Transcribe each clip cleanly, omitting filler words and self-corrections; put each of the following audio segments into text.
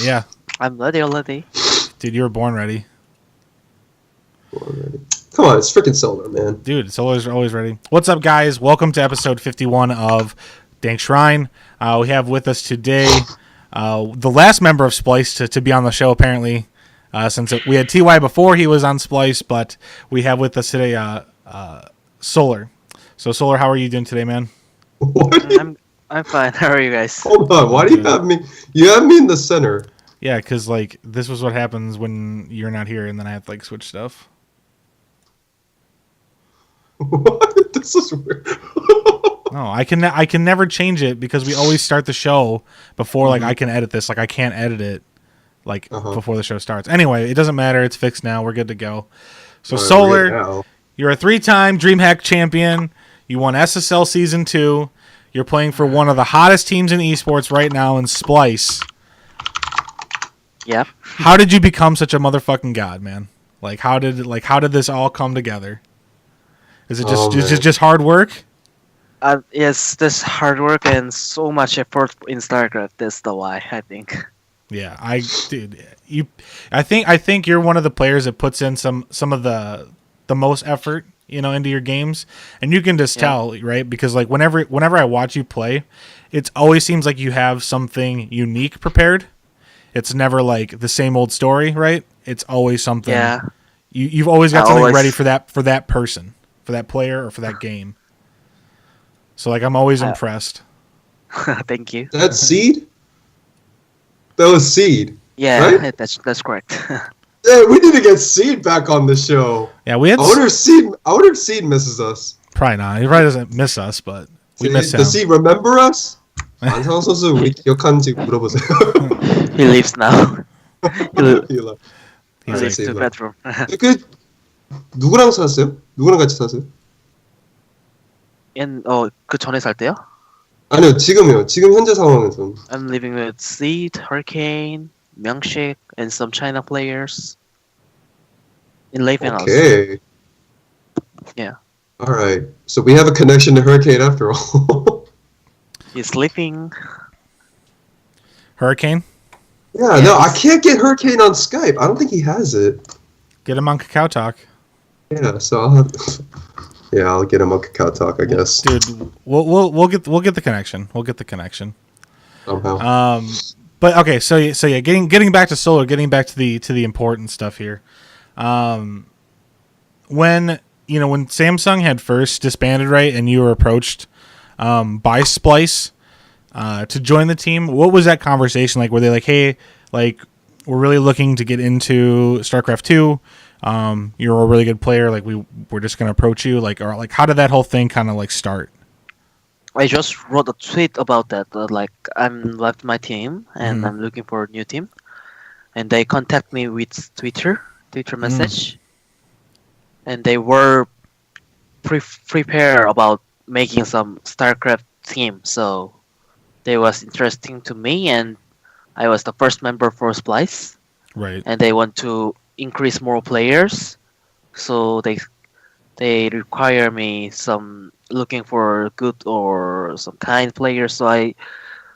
Yeah. I'm ready already. Dude, you were born ready. Come on, it's freaking Solar, man. Dude, Solar's always ready. What's up, guys? Welcome to episode 51 of Dank Shrine. We have with us today the last member of Splice to be on the show, apparently, since we had TY before he was on Splice, but we have with us today Solar. So, Solar, how are you doing today, man? What? I'm fine. How are you guys? Hold on, why do you have me? You have me in the center. Yeah, because, like, this was what happens when you're not here, and then I have to, like, switch stuff. What? This is weird. No, I can never change it because we always start the show before like I can edit this. Like I can't edit it like before the show starts. Anyway, it doesn't matter. It's fixed now. We're good to go. So Solar, you're a 3-time DreamHack champion. You won SSL Season 2. You're playing for one of the hottest teams in esports right now in Splice. Yep. How did you become such a motherfucking god, man? Like how did this all come together? Is it just hard work? Yes, this hard work and so much effort in StarCraft. That's the why, I think. Yeah, I think you're one of the players that puts in some of the most effort, into your games, and you can just tell, right? Because like whenever I watch you play, it always seems like you have something unique prepared. It's never like the same old story, right? It's always something. Yeah. You've always got something ready for that person, for that player, or for that game. So, like, I'm always impressed. Thank you. That's Seed? That was Seed. Yeah, right? that's correct. Yeah, we need to get Seed back on the show. Yeah, we had. I wonder if Seed misses us. Probably not. He probably doesn't miss us, but we miss him. Does he remember us? 안상원 선수 우리 기억하는지 물어보세요. He leaves now. He leaves to the bedroom. 그 누구랑 사세요? 누구랑 같이 사세요? 그 전에 살 때요? 아니요, 지금요. 지금 현재 상황에서는. I'm living with Seed, Hurricane, Myungshik, and some China players in Leifan House. Okay. Yeah. All right. So we have a connection to Hurricane after all. He's sleeping. Hurricane? Yeah, no, I can't get Hurricane on Skype. I don't think he has it. Get him on Kakao Talk. Yeah, so I'll have. Yeah, I'll get him on Kakao Talk, I guess. Dude, we'll get the connection. We'll get the connection. Somehow. But okay, so yeah, getting back to Solar, getting back to the important stuff here. When Samsung had first disbanded, right, and you were approached by Splice to join the team, what was that conversation like? Were they like, hey, like we're really looking to get into StarCraft 2? You're a really good player. Like we're just gonna approach you. Like, or like, how did that whole thing kind of like start? I just wrote a tweet about that. Like I'm left my team and I'm looking for a new team, and they contact me with Twitter message, and they were prepared about making some StarCraft team. So they was interesting to me, and I was the first member for Splice. Right. And they want to increase more players, so they require me some looking for good or some kind players. So I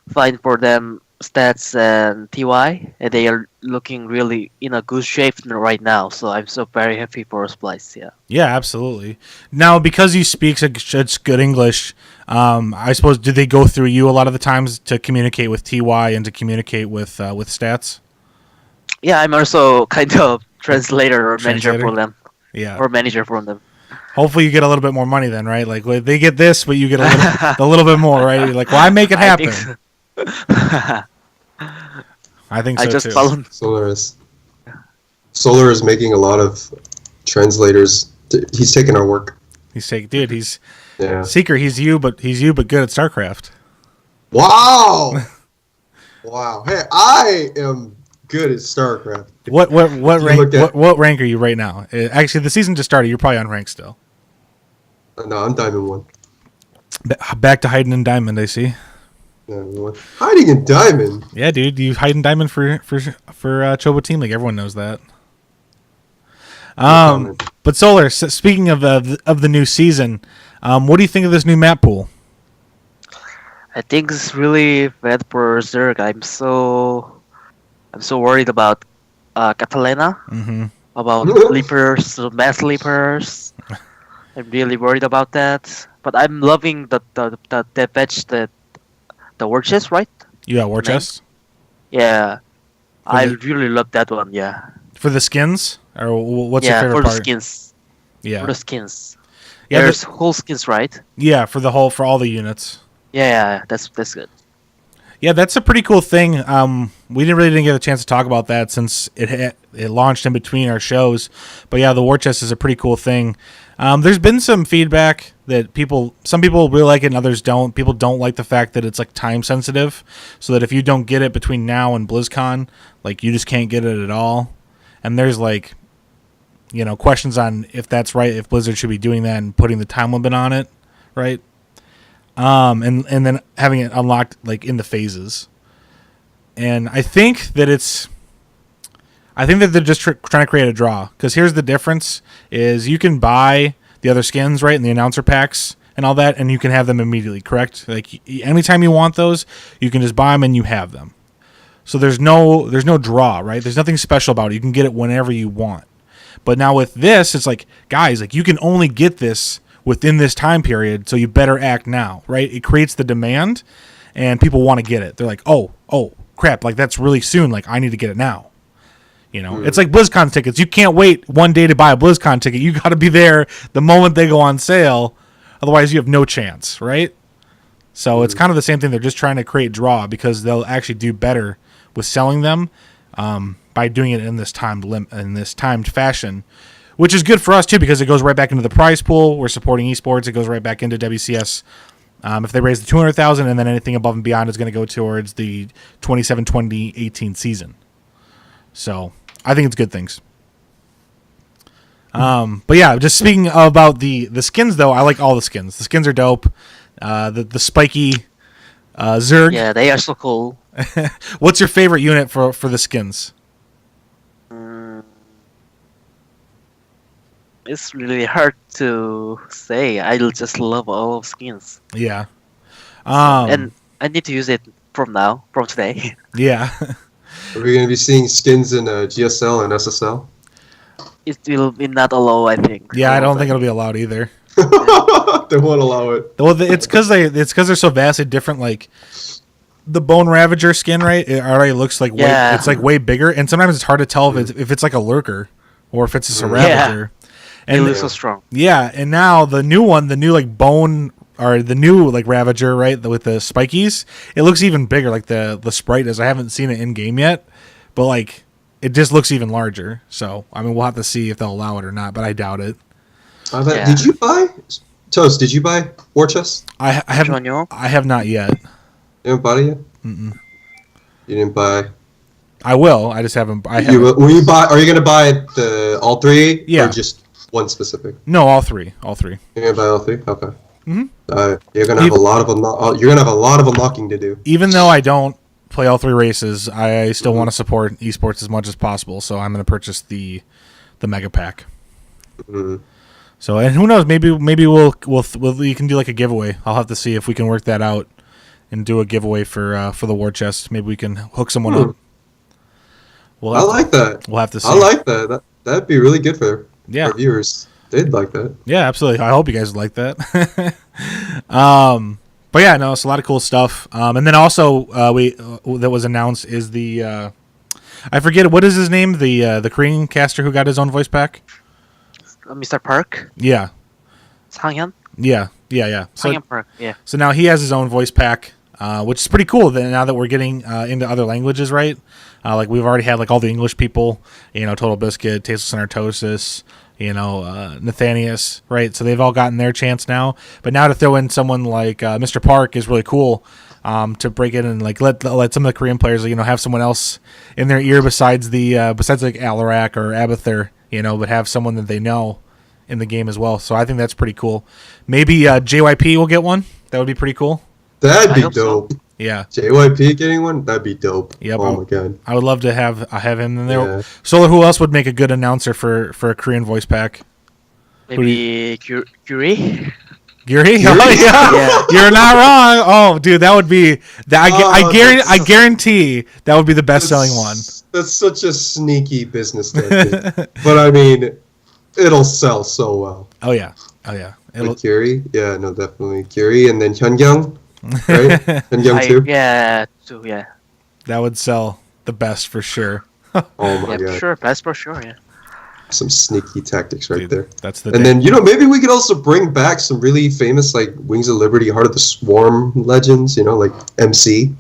find for them Stats and TY, and they are looking really in a good shape right now. So I'm so very happy for Splice. Yeah. Yeah, absolutely. Now, because you speak such good English, I suppose did they go through you a lot of the times to communicate with TY and to communicate with Stats? Yeah, I'm also kind of translator or manager for them. Yeah. Or manager for them. Hopefully you get a little bit more money then, right? Like they get this, but you get a little bit more, right? You're like, well, I make it happen. I think so just too. followed. Solar is making a lot of translators. He's taking our work. He's Seeker. He's you, but good at StarCraft. Wow. Wow. Hey, I am good at StarCraft. What rank are you right now? Actually, the season just started. You're probably on rank still. No, I'm Diamond 1. Back to hiding in Diamond, I see. Hiding in Diamond? Yeah, dude. You hide in Diamond for Chobo Team League. Everyone knows that. But Solar, speaking of the new season, what do you think of this new map pool? I think it's really bad for Zerg. I'm so worried about Catalina, Mm-hmm. about sleepers, mass sleepers. I'm really worried about that. But I'm loving the batch, the war chest, right? You got war The name? chest Yeah, for I the really love that one. Yeah, skins, or what's your yeah, favorite for the part? skins. For Yeah, the skins. yeah, There's whole skins, right? yeah, for all the units. Yeah, that's good. Yeah, that's a pretty cool thing. We didn't get a chance to talk about that since it launched in between our shows. But yeah, the war chest is a pretty cool thing. There's been some feedback that some people really like it and others don't. People don't like the fact that it's like time sensitive, so that if you don't get it between now and BlizzCon, like you just can't get it at all. And there's like, questions on if that's right, if Blizzard should be doing that and putting the time limit on it, right? And then having it unlocked like in the phases. And I think that they're just trying to create a draw, because here's the difference: is you can buy the other skins, right, and the announcer packs and all that, and you can have them immediately. Correct? Like anytime you want those, you can just buy them and you have them. So there's no draw, right? There's nothing special about it. You can get it whenever you want. But now with this, it's like, guys, like you can only get this within this time period, so you better act now, right? It creates the demand, and people want to get it. They're like, oh, crap, like that's really soon. Like I need to get it now. It's like BlizzCon tickets. You can't wait one day to buy a BlizzCon ticket. You got to be there the moment they go on sale. Otherwise, you have no chance, right? So it's kind of the same thing. They're just trying to create draw, because they'll actually do better with selling them by doing it in this timed fashion, which is good for us too, because it goes right back into the prize pool. We're supporting esports. It goes right back into WCS. If they raise the 200,000, and then anything above and beyond is going to go towards the 27-2018 season. So I think it's good things. But yeah, just speaking about the skins though, I like all the skins. The skins are dope. The spiky Zerg. Yeah, they are so cool. What's your favorite unit for the skins? It's really hard to say. I just love all skins. Yeah. And I need to use it from today. Yeah. Are we going to be seeing skins in GSL and SSL? It will be not allowed, I think. Yeah, I don't think it'll be allowed either. They won't allow it. Well, it's because they're so vastly different. Like the Bone Ravager skin, right? It already looks like it's like way bigger, and sometimes it's hard to tell if it's like a lurker or if it's just a Ravager. And it looks so strong. Yeah, and now the new like Bone, or the new like Ravager, right, with the spikies, it looks even bigger. Like the sprite is. I haven't seen it in game yet, but like it just looks even larger. So I mean, we'll have to see if they'll allow it or not, but I doubt it. Did you buy Toast? Did you buy War Chest? I have not yet. You haven't bought it yet? Mm-mm. You didn't buy. I will. I just haven't. Will you buy? Are you gonna buy all three? Yeah. Or just one specific? No, all three. All three. You're gonna buy all three? Okay. Mm-hmm. You're gonna have a lot of unlocking to do. Even though I don't play all three races, I still want to support esports as much as possible. So I'm gonna purchase the mega pack. Mm-hmm. So, and who knows? Maybe we can do like a giveaway. I'll have to see if we can work that out and do a giveaway for the war chest. Maybe we can hook someone up. I like that. We'll have to see. I like that. That'd be really good for our viewers. They'd like that. Yeah, absolutely. I hope you guys like that. But yeah, no, it's a lot of cool stuff. And then also that was announced is the I forget what is his name, the Korean caster who got his own voice pack. Mr. Park. Yeah. Sanghyun. Yeah. So, Sanghyun Park. Yeah. So now he has his own voice pack, which is pretty cool. Now that we're getting into other languages, right? Like we've already had like all the English people, Total Biscuit, Tasteless and Artosis, Nathanius, right? So they've all gotten their chance now. But now to throw in someone like Mr. Park is really cool. To break it and like let some of the Korean players have someone else in their ear besides like Alarak or Abathur, but have someone that they know in the game as well. So I think that's pretty cool. Maybe JYP will get one. That would be pretty cool. That'd be dope. So. Yeah. JYP getting one? That'd be dope. Yep. Oh my god. I would love to have him in there. Yeah. Solar, who else would make a good announcer for a Korean voice pack? Maybe Guri? Giri? Oh, yeah. You're not wrong. Oh, dude, that would be... I guarantee that would be the best-selling one. That's such a sneaky business tactic. But I mean, it'll sell so well. Oh yeah. Like Kyrie, yeah, no, definitely Kyrie, and then Hyungyang, right? Hyungyang too. Yeah. That would sell the best for sure. Oh my god, sure, best for sure, yeah. some sneaky tactics right there. That's the. And then maybe we could also bring back some really famous like Wings of Liberty, Heart of the Swarm legends. Like MC.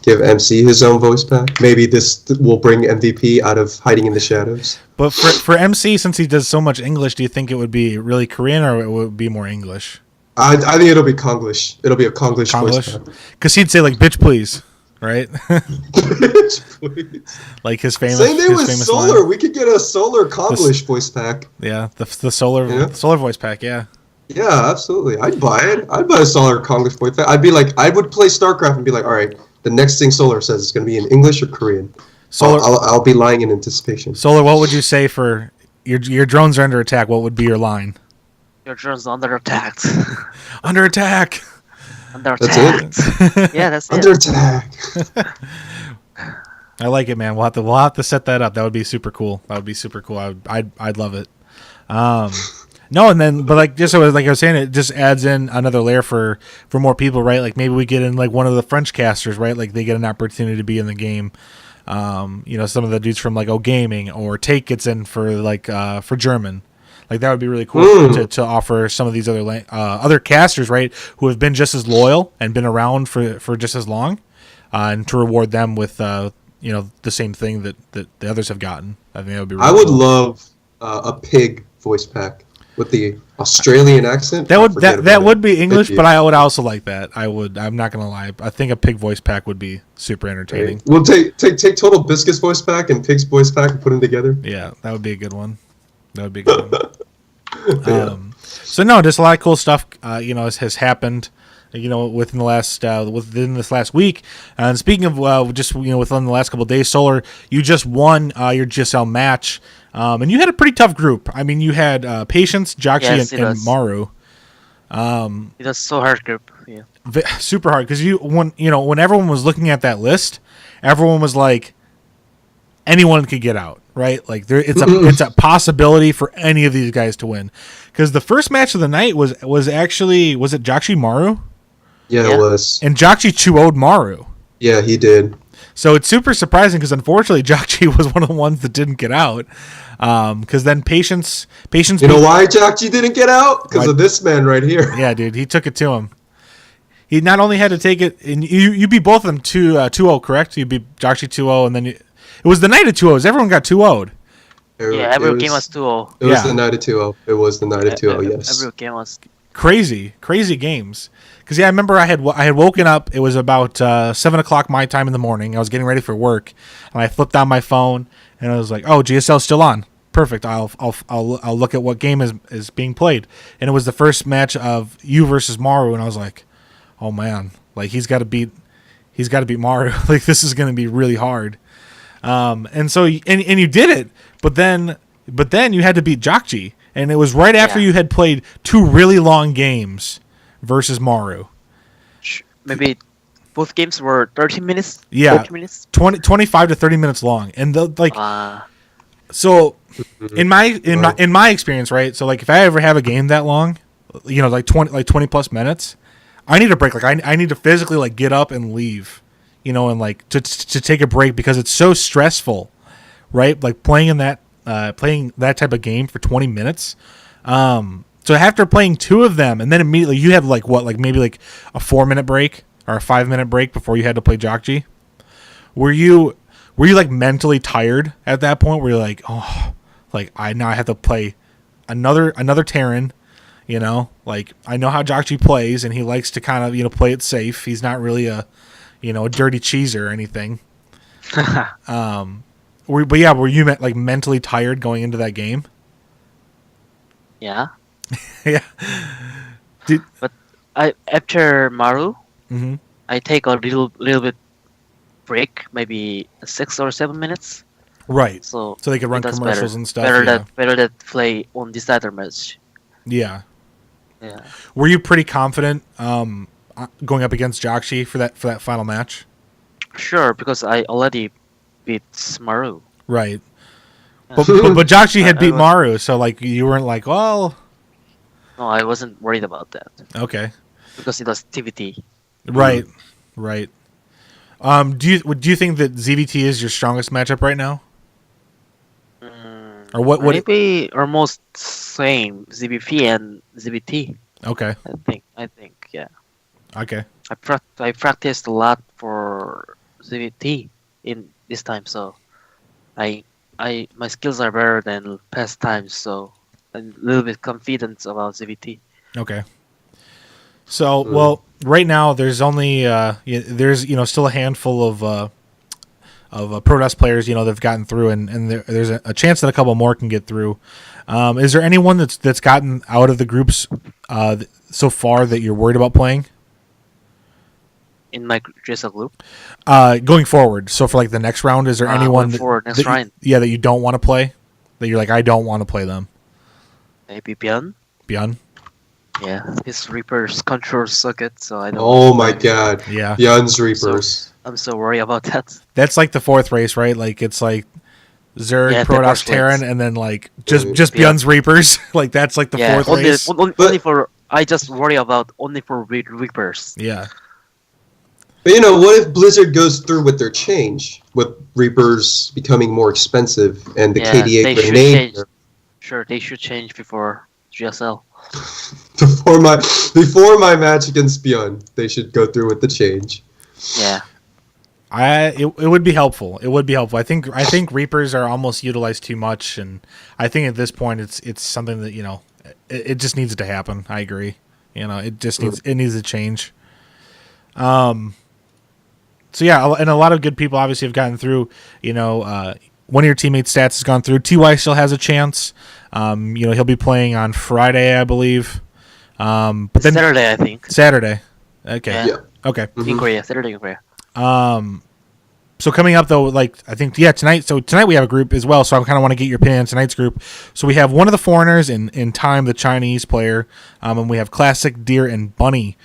Give MC his own voice pack. Maybe this will bring MVP out of hiding in the shadows. But for MC, since he does so much English, do you think it would be really Korean or it would be more English? I think it'll be Konglish. It'll be a Konglish voice pack. Because he'd say like "bitch, please," right? Bitch, please. Like his famous. Same thing with famous Solar. line. We could get a Solar Konglish voice pack. Yeah, the Solar voice pack. Yeah. Yeah, absolutely. I'd buy it. I'd buy a Solar Konglish voice pack. I'd be like, I would play StarCraft and be like, all right, the next thing Solar says is going to be in English or Korean. Solar, I'll be lying in anticipation. Solar, what would you say for your drones are under attack? What would be your line? Your drone's under attack. Under attack. Under That's attack. it? Yeah, that's Under it. attack. I like it, man. We'll have to set that up. That would be super cool. I'd love it. No, and then, but like just like I was saying, it just adds in another layer for more people, right? Like maybe we get in like one of the French casters, right? Like they get an opportunity to be in the game. Some of the dudes from like Gaming or Take gets in for like for German. Like that would be really cool to offer some of these other casters, right? Who have been just as loyal and been around for just as long, and to reward them with the same thing that the others have gotten. I think that would be. Really I would cool. love a pig voice pack with the Australian accent. That would be English, but I would also like that. I'm not gonna lie. I think a pig voice pack would be super entertaining. Right. We'll take Total Biscuits voice pack and Pig's voice pack and put them together. Yeah, that would be a good one. So no, just a lot of cool stuff. Has happened. Within this last week. And speaking of within the last couple of days, Solar, you just won your GSL match. And you had a pretty tough group. I mean, you had Patience, Jakshi, and Maru. It was so hard group. Yeah. Super hard because when everyone was looking at that list, everyone was like, anyone could get out, right? Like it's a possibility for any of these guys to win. Because the first match of the night was it Jakshi Maru? Yeah, it was. And Jakshi 2-0'd Maru. Yeah, he did. So it's super surprising because unfortunately Jakshi was one of the ones that didn't get out. Because then Patience. You know why Jakshi didn't get out? Because of this man right here. Yeah, dude, he took it to him. He not only had to take it, and you beat both of them 2-0, correct? You beat Jakshi 2-0, and then it was the night of 2-0s. Everyone got 2-0'd. Yeah, every game was 2-0. It was the night of 2-0. It was the night of 2-0, yes. Every game was crazy games. Because I remember I had woken up. It was about 7:00 my time in the morning. I was getting ready for work, and I flipped on my phone, and I was like, "Oh, GSL's still on. Perfect. I'll look at what game is being played." And it was the first match of you versus Maru, and I was like, "Oh man, like he's got to beat Maru. Like this is going to be really hard." And so you did it, but then you had to beat Jakshi, and it was right after you had played 2 really long games versus Maru. Maybe both games were 30 minutes. Yeah, 30 minutes? 25 to 30 minutes long, and so in my experience, right? So like if I ever have a game that long, like 20 plus minutes, I need a break. Like I need to physically like get up and leave. And like to take a break because it's so stressful, right? Like playing that type of game for 20 minutes. So after playing 2 of them, and then immediately you have maybe like a 4-minute break or a 5-minute break before you had to play Jakshi. Were you like mentally tired at that point? Where you're like, oh, like I have to play another Terran. Like I know how Jakshi plays, and he likes to kind of play it safe. He's not really a dirty cheeser or anything. Were you like mentally tired going into that game? Yeah. Yeah. But after Maru, I take a little bit break, maybe 6 or 7 minutes. Right. So they could run commercials and stuff. Better that play on this other match. Yeah. Yeah. Were you pretty confident going up against Jakshi for that final match? Sure, because I already beats Maru. Right. Yeah. But Joxy had I beat was- Maru, so like you weren't like, well, No, I wasn't worried about that okay, because it was TVT. right, right. Do you think that ZVT is your strongest matchup right now, or what? Maybe almost same ZBP and ZBT. Okay, I think yeah. okay, I practiced a lot for ZBT in this time, so my skills are better than past times, so I'm a little bit confident about ZBT. okay. So well, right now there's only there's still a handful of Pro Dust players that've gotten through, and there's a chance that a couple more can get through. Is there anyone that's gotten out of the groups so far that you're worried about playing? In my JSL group, Going forward, so for like the next round, is there anyone next round? that you don't want to play? That you're like, I don't want to play them. Maybe Björn. Björn? Yeah, his Reaper's control socket, so I don't. Oh my god. Yeah. Beyond's Reapers. I'm so worried about that. That's like the fourth race, right? Like it's like Zerg, Yeah, Protoss, the Terran, first and then like just Yeah. Björn's Reapers. Like that's like the fourth race. Only for I just worry about only for Reapers. Yeah. But what if Blizzard goes through with their change, with Reapers becoming more expensive and the Yeah, KDA they should grenade? change. Sure, they should change before GSL. Before my match against Beyond, they should go through with the change. Yeah. It would be helpful. It would be helpful. I think Reapers are almost utilized too much, and I think at this point it's something that it just needs to happen. I agree. It just needs to change. So yeah, and a lot of good people obviously have gotten through. One of your teammates' stats has gone through. TY still has a chance. He'll be playing on Friday, I believe. But then Saturday, I think. Saturday. Okay. Yeah. Okay. In Korea, Saturday in Korea. So coming up though, like I think tonight. So tonight we have a group as well. So I kind of want to get your opinion on tonight's group. So we have one of the foreigners in Time, the Chinese player, and we have Classic, Deer, and Bunny.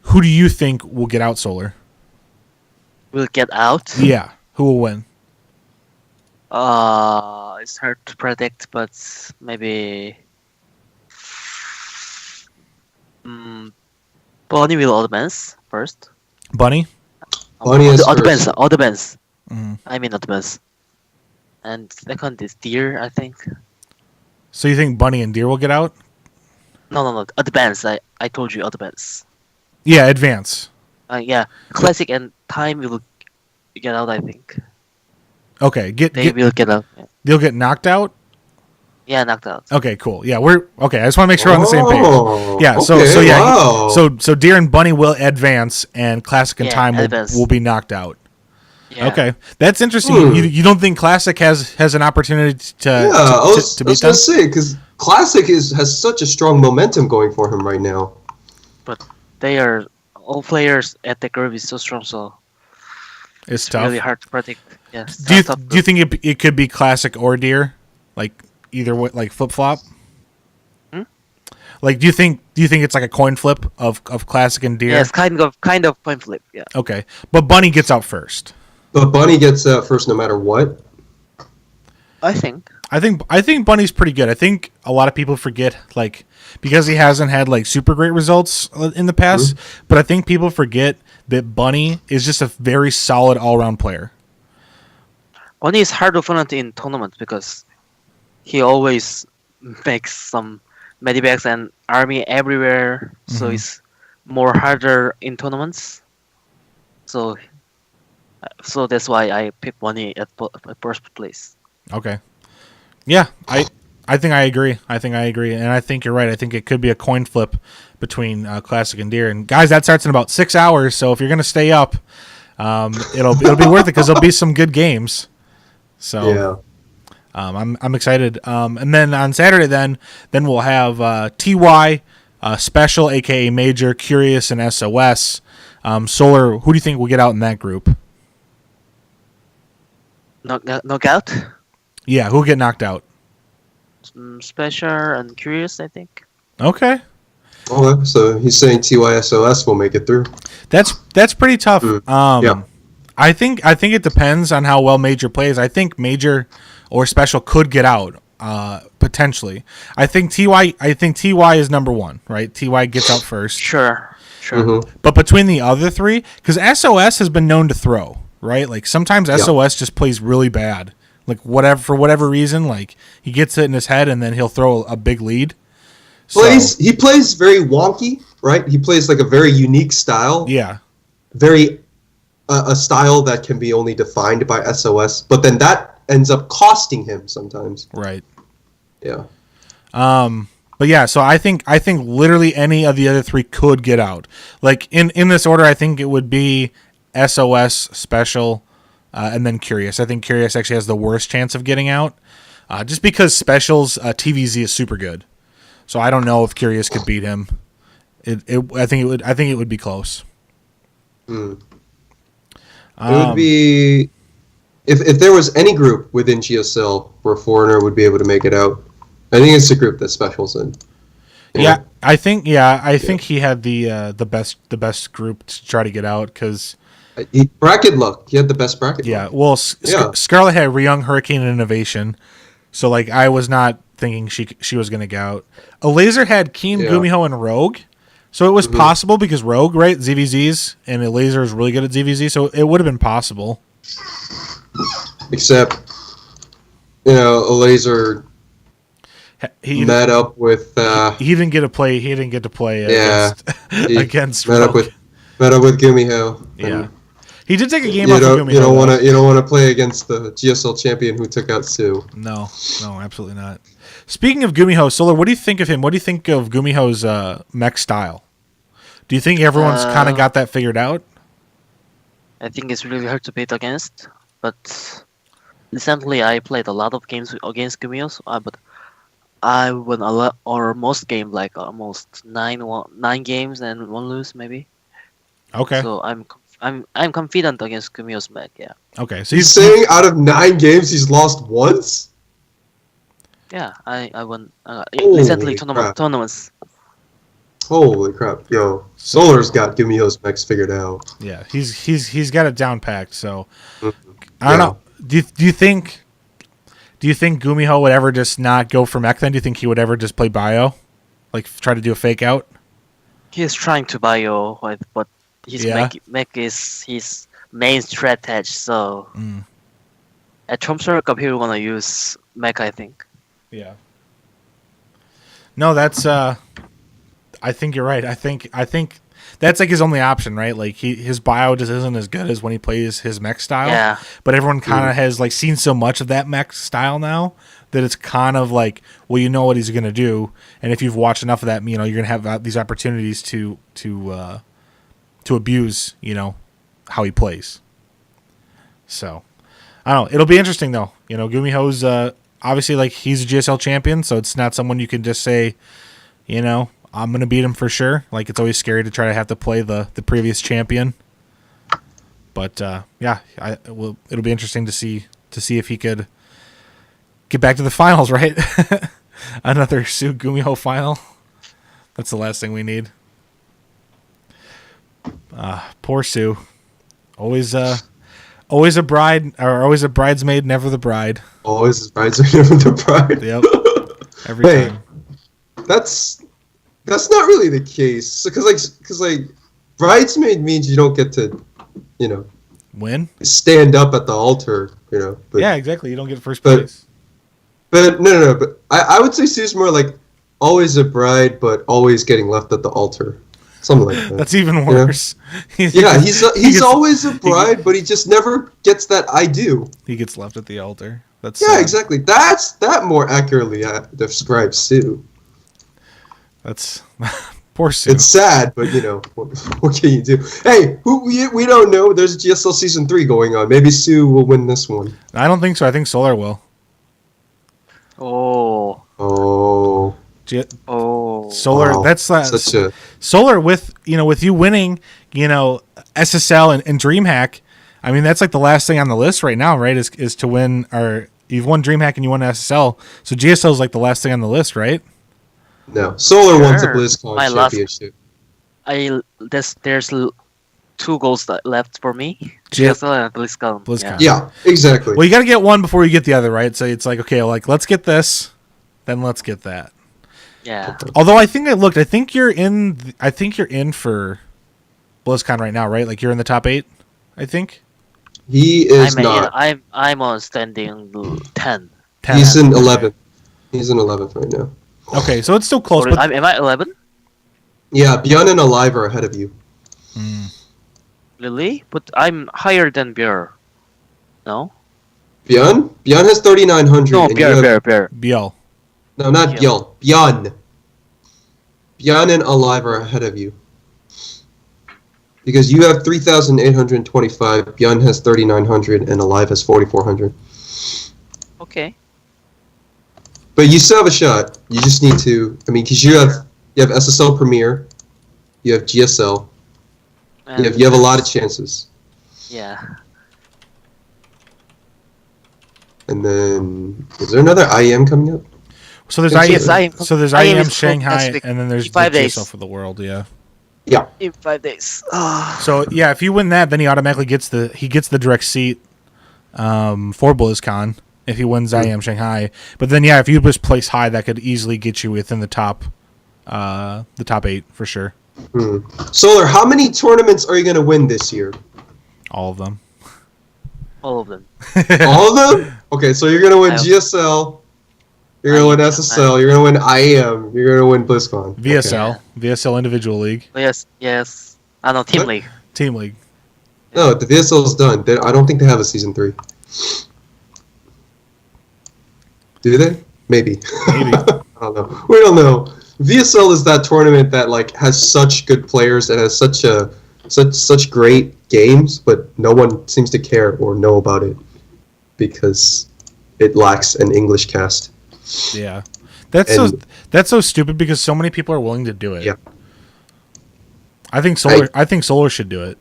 Who do you think will get out, Solar? Will get out. Yeah. Who will win? It's hard to predict, but maybe. Bunny will advance first. Bunny. Bunny is advance. Advance. Mm-hmm. I mean advance. And second is Deer, I think. So you think Bunny and Deer will get out? No. Advance. I told you advance. Yeah, advance. Yeah. Classic and Time will get out, I think. Okay, They will get out. Yeah. They'll get knocked out. Yeah, knocked out. Okay, cool. Yeah, we're okay. I just want to make sure we're on the same page. Oh, Yeah. So okay, yeah. wow. So Deer and Bunny will advance, and Classic and Yeah, Time advance. will be knocked out. Yeah. Okay, that's interesting. You don't think Classic has an opportunity to I was beat gonna them? say, because Classic has such a strong momentum going for him right now. But they are all players at the group is so strong, so It's it's tough. really hard to predict. Yeah. Do you think it could be Classic or Deer, like either way, like flip flop? Like, do you think it's like a coin flip of Classic and Deer? Yeah, it's kind of coin flip. Yeah. Okay, but Bunny gets out first. But Bunny gets out first no matter what. I think. I think Bunny's pretty good. I think a lot of people forget, like, because he hasn't had like super great results in the past. But I think people forget that Bunny is just a very solid all around player. Bunny is hard opponent in tournaments because he always makes some medivacs and army everywhere, so it's more harder in tournaments. So that's why I picked Bunny at first place. Okay. Yeah, I think I agree. And I think you're right. I think it could be a coin flip between Classic and Deer. And guys, that starts in about 6 hours. So if you're gonna stay up, it'll be worth it because there'll be some good games. So Yeah. I'm excited. And then on Saturday, then we'll have TY, Special, aka Major, Curious, and SOS. Solar. Who do you think will get out in that group? Knockout. Yeah, who'll get knocked out? Special and Curious, I think. Okay. Okay, so he's saying TYSOS will make it through. That's pretty tough. Yeah. I think it depends on how well Major plays. I think Major or Special could get out potentially. I think TY is number one, right? TY gets out first. Sure. Mm-hmm. But between the other three, because SOS has been known to throw, right? Like sometimes SOS just plays really bad. Like for whatever reason, like he gets it in his head and then he'll throw a big lead. He plays very wonky, right? He plays like a very unique style. Yeah. Very a style that can be only defined by SOS, but then that ends up costing him sometimes. Right. Yeah. But yeah, so I think literally any of the other three could get out. Like in this order, I think it would be SOS, Special, and then Curious. I think Curious actually has the worst chance of getting out, just because Special's TVZ is super good. So I don't know if Curious could beat him. I think it would be close. It would be if there was any group within GSL where Foreigner would be able to make it out. I think it's the group that Special's in. Yeah, I think he had the best group to try to get out because bracket luck. He had the best bracket. Yeah, luck. well, Scarlet had Young Hurricane and Innovation, so like I was not thinking she was gonna get out. A Laser had Keen, Gumiho, and Rogue, so it was possible because Rogue, right, ZVZs, and a Laser is really good at ZVZ, so it would have been possible. Except, a Laser. He met up with. He didn't get to play. He didn't get to play against. Met up with Gumiho. Yeah, he did take a game off of Gumiho. You don't want to play against the GSL champion who took out Sue. No, absolutely not. Speaking of Gumiho, Solar, what do you think of him? What do you think of Gumiho's mech style? Do you think everyone's kind of got that figured out? I think it's really hard to beat against, but recently I played a lot of games against Gumiho, but I won a lot, or most game, like almost 9 games and 1 lose maybe. Okay. So I'm confident against Gumiho's mech. Yeah. Okay. So he's saying out of 9 games he's lost once. Yeah, I won recently tournaments. Holy crap, yo! Solar's got Gumiho's mechs figured out. Yeah, he's got it down packed. So I don't know. Do you think Gumiho would ever just not go for mech then? Do you think he would ever just play bio? Like try to do a fake out? He is trying to bio, but his mech is his main strategy, so at Tromsø Cup he will gonna use mech, I think. Yeah. No, that's I think you're right. I think that's like his only option, right? Like his bio just isn't as good as when he plays his mech style. Yeah. But everyone kind of has like seen so much of that mech style now that it's kind of like, well, you know what he's gonna do, and if you've watched enough of that, you're gonna have these opportunities to abuse, how he plays. So I don't know. It'll be interesting though. Gumiho's obviously like he's a GSL champion, so it's not someone you can just say, I'm going to beat him for sure. Like, it's always scary to try to have to play the previous champion. But, it'll be interesting to see if he could get back to the finals, right? Another Sue Gumiho final. That's the last thing we need. Poor Sue. Always a bride, or always a bridesmaid, never the bride. Always a bridesmaid, never the bride. Yep. Every time. That's not really the case. Because bridesmaid means you don't get to, win, stand up at the altar, But, yeah, exactly. You don't get first place. But no. But I would say Sue's more like always a bride, but always getting left at the altar. Something like that. That's even worse. He's always a bride, but he just never gets that I do. He gets left at the altar. That's exactly. That more accurately describes Sue. That's poor Sue. It's sad, but what can you do? Hey, we don't know. There's GSL Season 3 going on. Maybe Sue will win this one. I don't think so. I think Solar will. Oh. Solar. Wow. That's Solar with you winning, SSL and DreamHack. I mean, that's like the last thing on the list right now, right? Is to win, or you've won DreamHack and you won SSL. So GSL is like the last thing on the list, right? No, Solar wants a BlizzCon championship. There's two goals left for me. G- GSL and BlizzCon. BlizzCon. Yeah, exactly. Well, you got to get one before you get the other, right? So it's like, okay, like let's get this, then let's get that. Yeah. Although I think I looked, I think you're in for BlizzCon right now, right? Like you're in the top 8, I think. He is not. I'm on standing 10. 10. He's in 11th. He's in 11th right now. Okay, so it's still close. But Am I 11? Yeah, Bjorn and Alive are ahead of you. Really? But I'm higher than Björn. No? Bjorn? Bjorn has 3,900. No, and you have- Björn. Biel. No, not Bjorn. Bjorn. Bjorn and Alive are ahead of you. Because you have 3,825, Bjorn has 3,900, and Alive has 4,400. Okay. But you still have a shot. You just need to. I mean, because you have SSL Premier, you have GSL, And you have a lot of chances. Yeah. And then is there another IEM coming up? So there's Yes, IEM, so there's IEM IEM is Shanghai, next week. and then there's the 5 days. GSL for the world. Yeah. Yeah. In 5 days. So yeah, if you win that, then he automatically gets the direct seat for BlizzCon if he wins IEM Shanghai. But then yeah, if you just place high, that could easily get you within the top 8 for sure. Solar, how many tournaments are you going to win this year? All of them. All of them. All of them? Okay, so you're going to win I hope- GSL, you're going to win SSL, you're going to win IEM, you're going to win BlizzCon. VSL, VSL Individual League, Yes. I know, Team What? League. Team League. No, the VSL is done. I don't think they have a season 3. Do they? Maybe. Maybe. I don't know. We don't know. VSL is that tournament that like has such good players and has such great games, but no one seems to care or know about it because it lacks an English cast. Yeah, that's so stupid because so many people are willing to do it. Yeah. I think Solar should do it.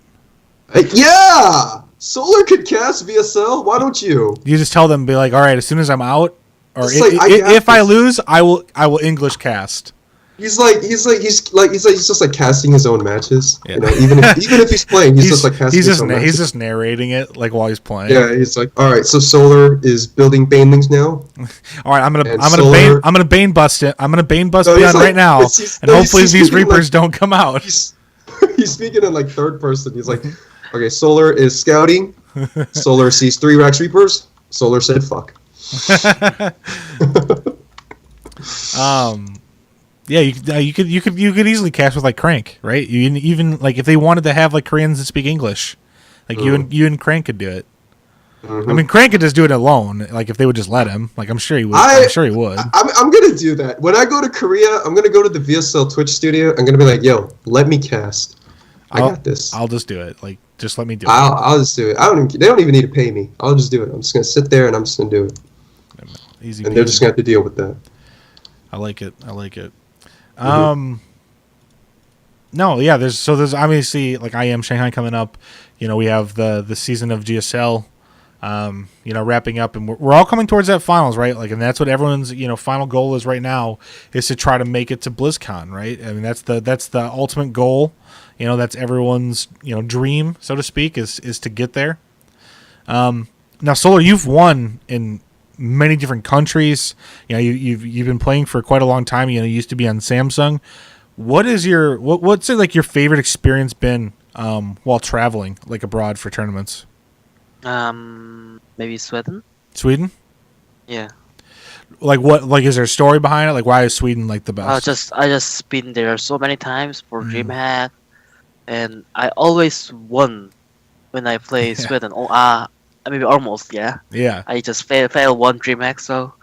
Yeah, Solar could cast VSL. Why don't you? You just tell them, be like, all right, as soon as I'm out, or It's like, if I lose, I will English cast. He's just like casting his own matches. Yeah. You know, even if he's playing, he's just like casting his own matches. He's just narrating it like while he's playing. Yeah, he's like, all right, so Solar is building banelings now. All right, I'm gonna Solar- bane bust it. I'm gonna bane bust No, he's Beyond like- right now, he's- and no, hopefully he's these speaking Reapers like- don't come out. He's speaking in like third person. He's like, okay, Solar is scouting. Solar sees 3 Rax Reapers. Solar said, fuck. Yeah, you could easily cast with like Crank, right? You even like if they wanted to have like Koreans that speak English, like you and Crank could do it. Mm-hmm. I mean, Crank could just do it alone. Like if they would just let him. Like I'm sure he would. I'm I'm gonna do that. When I go to Korea, I'm gonna go to the VSL Twitch studio. I'm gonna be like, yo, let me cast. I got this. I'll just do it. Like just let me do it. I'll just do it. They don't even need to pay me. I'll just do it. I'm just gonna sit there and I'm just gonna do it. Easy. And they're just gonna have to deal with that. I like it. No, yeah. There's obviously like IEM Shanghai coming up. You know, we have the season of GSL. Wrapping up, and we're all coming towards that finals, right? Like, and that's what everyone's final goal is right now, is to try to make it to BlizzCon, right? I mean, that's the ultimate goal. That's everyone's dream, so to speak, is to get there. Now, Solar, you've won in many different countries. You've been playing for quite a long time. You used to be on Samsung. What's like your favorite experience been while traveling like abroad for tournaments? Maybe Sweden. Sweden? Yeah. Like what? Like is there a story behind it? Like why is Sweden like the best? I just been there so many times for DreamHack, and I always won when I play Sweden. Oh, maybe almost, yeah. Yeah. I just fail one DreamHack, so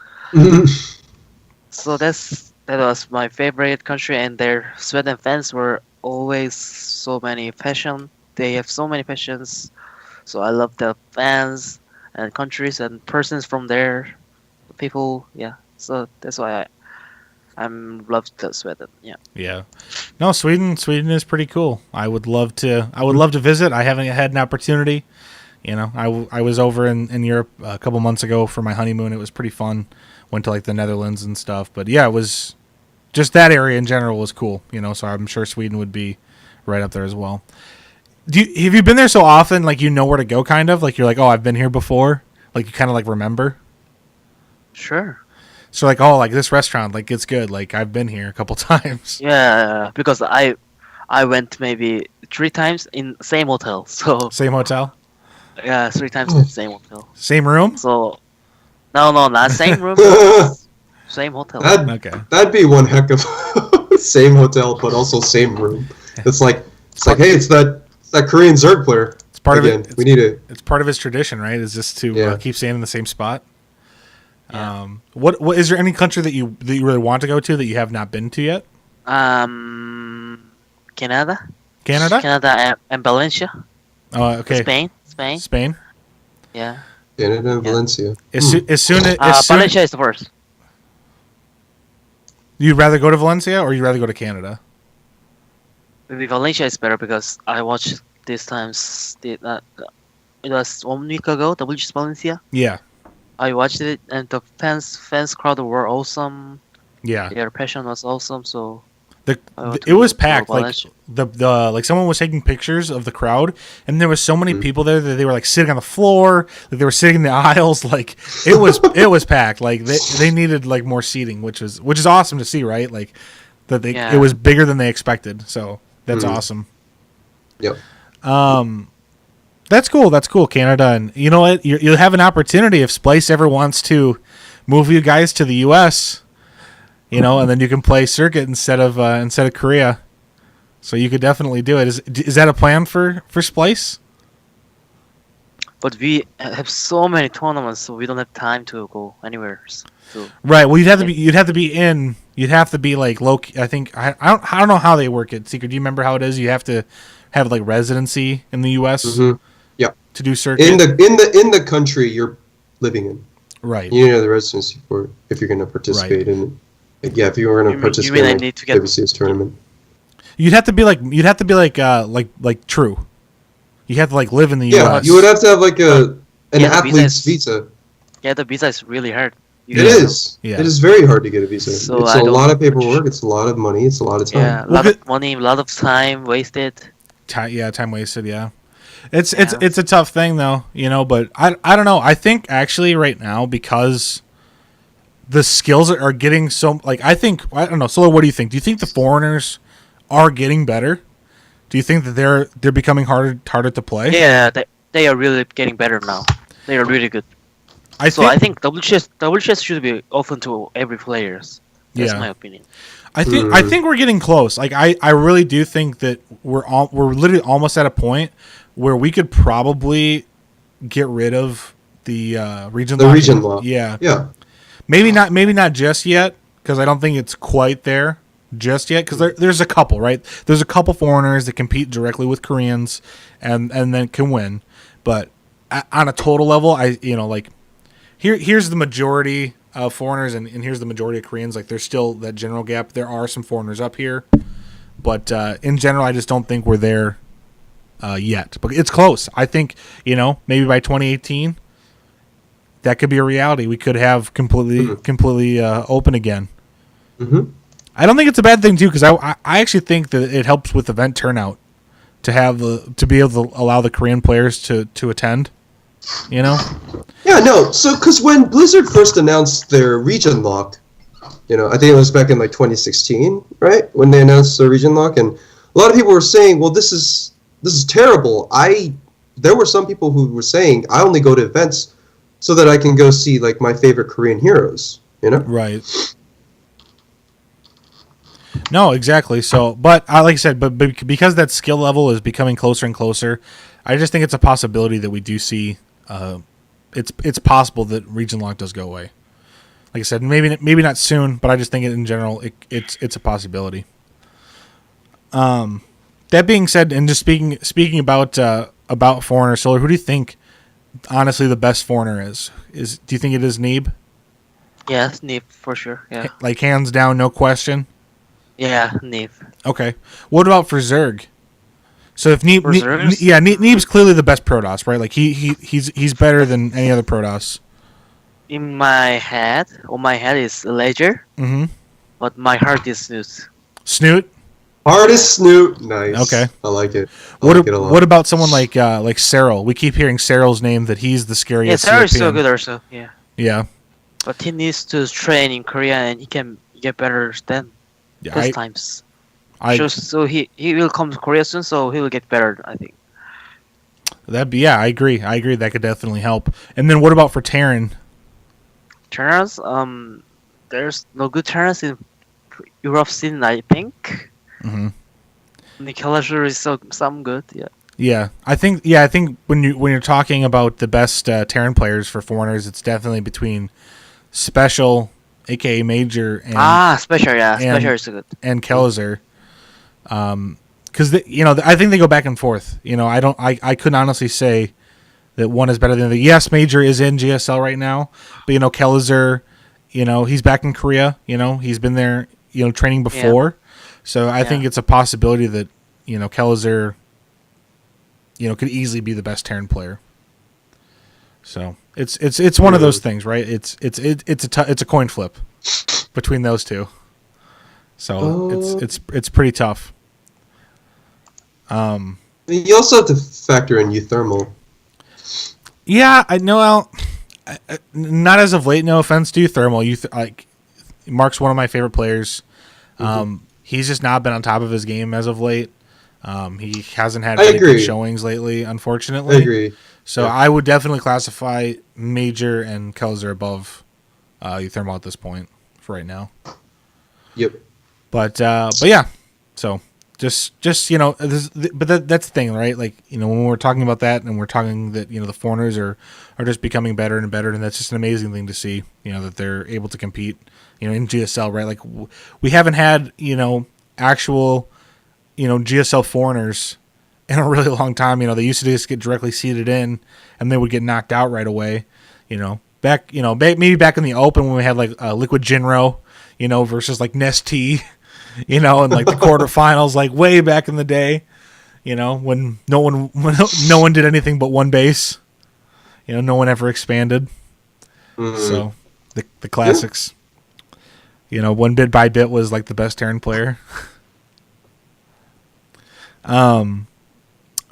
that was my favorite country, and their Sweden fans were always so many passion. They have so many passions, so I love the fans and countries and persons from there, people. Yeah, so that's why I'm loved Sweden. Yeah. Yeah. No, Sweden is pretty cool. I would love to visit. I haven't had an opportunity. I was over in Europe a couple months ago for my honeymoon. It was pretty fun. Went to like the Netherlands and stuff. But yeah, it was just that area in general was cool. So I'm sure Sweden would be right up there as well. Have you been there so often? Like you know where to go, kind of. Like you're like, oh, I've been here before. Like you kind of like remember. Sure. So like, oh, like this restaurant, like it's good. Like I've been here a couple times. Yeah, because I went maybe 3 times in same hotel. So Same hotel, yeah, 3 times in the same hotel. same room. So no, not same room. Same hotel. Okay. That'd be one heck of same hotel, but also same room. It's like hey, it's that Korean Zerg player. It's part again. of it. We need it. It's part of his tradition, right? Is just to keep staying in the same spot. Yeah. What is there any country that you really want to go to that you have not been to yet? Canada. Canada and Valencia. Oh, okay. Spain. Yeah. Canada and Valencia. As soon Valencia is the first. You'd rather go to Valencia or you'd rather go to Canada? Maybe Valencia is better because I watched these times. It was 1 week ago. WGS Valencia. Yeah. I watched it, and the fans crowd were awesome. Yeah. Their passion was awesome. So it was packed. Like Valencia. the like someone was taking pictures of the crowd, and there was so many people there that they were like sitting on the floor, like they were sitting in the aisles. Like it was packed. Like they needed like more seating, which is awesome to see, right? Like that it was bigger than they expected. So that's awesome. Yep. That's cool, Canada. And you know what? You'll have an opportunity if Splice ever wants to move you guys to the U.S., you know, and then you can play Circuit instead of Korea. So you could definitely do it. Is that a plan for Splice? But we have so many tournaments, so we don't have time to go anywhere. Right. Well, you'd have to be like low. I think I don't know how they work it. Secret. Do you remember how it is? You have to have like residency in the U.S. Mm-hmm. Yeah. To do Circuit in the country you're living in. Right. You need the residency for if you're going to participate in. Yeah, if you were going to participate in the WCS tournament. You'd have to be like true. You have to like live in the U.S. Yeah, you would have to have like an athlete's visa. Yeah, the visa is really hard. It is. Yeah. It is very hard to get a visa. So it's a lot of paperwork. It's a lot of money. It's a lot of time. Yeah, a lot of money, a lot of time wasted. Time wasted. Yeah, it's a tough thing though, you know. But I don't know. I think actually right now because the skills are getting so like I don't know. Solar, what do you think? Do you think the foreigners are getting better? Do you think that they're becoming harder to play? Yeah, they are really getting better now. They are really good. I think WCS should be open to every players. That's my opinion. I think we're getting close. Like I really do think that we're literally almost at a point where we could probably get rid of the region law. Region law. Yeah. Yeah. Maybe not just yet because I don't think it's quite there just yet because there's a couple, right? There's a couple foreigners that compete directly with Koreans and then can win. But on a total level, here's the majority of foreigners and here's the majority of Koreans. Like there's still that general gap. There are some foreigners up here, but in general, I just don't think we're there yet. But it's close. I think maybe by 2018, that could be a reality. We could have completely open again. Mm-hmm. I don't think it's a bad thing too because I actually think that it helps with event turnout to be able to allow the Korean players to attend. You know? Yeah, no. So, because when Blizzard first announced their region lock, I think it was back in like 2016, right? When they announced the region lock, and a lot of people were saying, "Well, this is terrible." There were some people who were saying, "I only go to events so that I can go see like my favorite Korean heroes." Right. No, exactly. So, but like I said, but because that skill level is becoming closer and closer, I just think it's a possibility that we do see. It's possible that region lock does go away. Like I said, maybe not soon, but I just think in general it's a possibility. That being said, and just speaking about foreigner Solar, who do you think honestly the best foreigner is? Do you think it is Neeb? Yeah, Neeb for sure. Yeah. Like hands down, no question. Yeah, Neeb. Okay. What about for Zerg? So if Neeb's clearly the best Protoss, right? Like he's better than any other Protoss. On my head is Ledger. Mm-hmm. But my heart is Snoot. Snoot? Artist Snoop. Nice. Okay. I like it. I like it a lot. What about someone like Cyril? We keep hearing Cyril's name that he's the Yeah, scariest Sarah is so European. good also. Yeah, Yeah. but he needs to train in Korea and he can get better than Yeah, this times. I So he will come to Korea soon, so he will get better. I think. I agree. I agree that could definitely help. And then what about for Terran? Turners, there's no good turners in Europe scene. I think. Mhm. Nicolas is some good. Yeah. Yeah, I think when you're talking about the best Terran players for foreigners, it's definitely between Special, aka Major, and Special. Yeah, and- Special is good. and Kelzer. Because I think they go back and forth. I couldn't honestly say that one is better than the other. Yes, Major is in GSL right now, but Kelzer, he's back in Korea. He's been there, training before. So I think it's a possibility that Kelzer, could easily be the best Terran player. So it's one of those things, right? It's a coin flip between those two. So it's pretty tough. You also have to factor in euthermal. Yeah, I know. Not as of late. No offense to Thermal. Mark's one of my favorite players. He's just not been on top of his game as of late. He hasn't had really good showings lately, unfortunately. I agree. So I would definitely classify Major and Kelzer above Euthermal at this point for right now. Yep. But yeah. So just that's the thing, right? Like when we're talking about that, and we're talking that the foreigners are just becoming better and better, and that's just an amazing thing to see. That they're able to compete. In GSL, right? Like we haven't had actual GSL foreigners in a really long time. They used to just get directly seeded in, and they would get knocked out right away. Back maybe back in the Open when we had like Liquid Jinro, versus like Nestea, and like the quarterfinals, like way back in the day, when no one did anything but one base. No one ever expanded. So the classics. One bit by bit was like the best Terran player.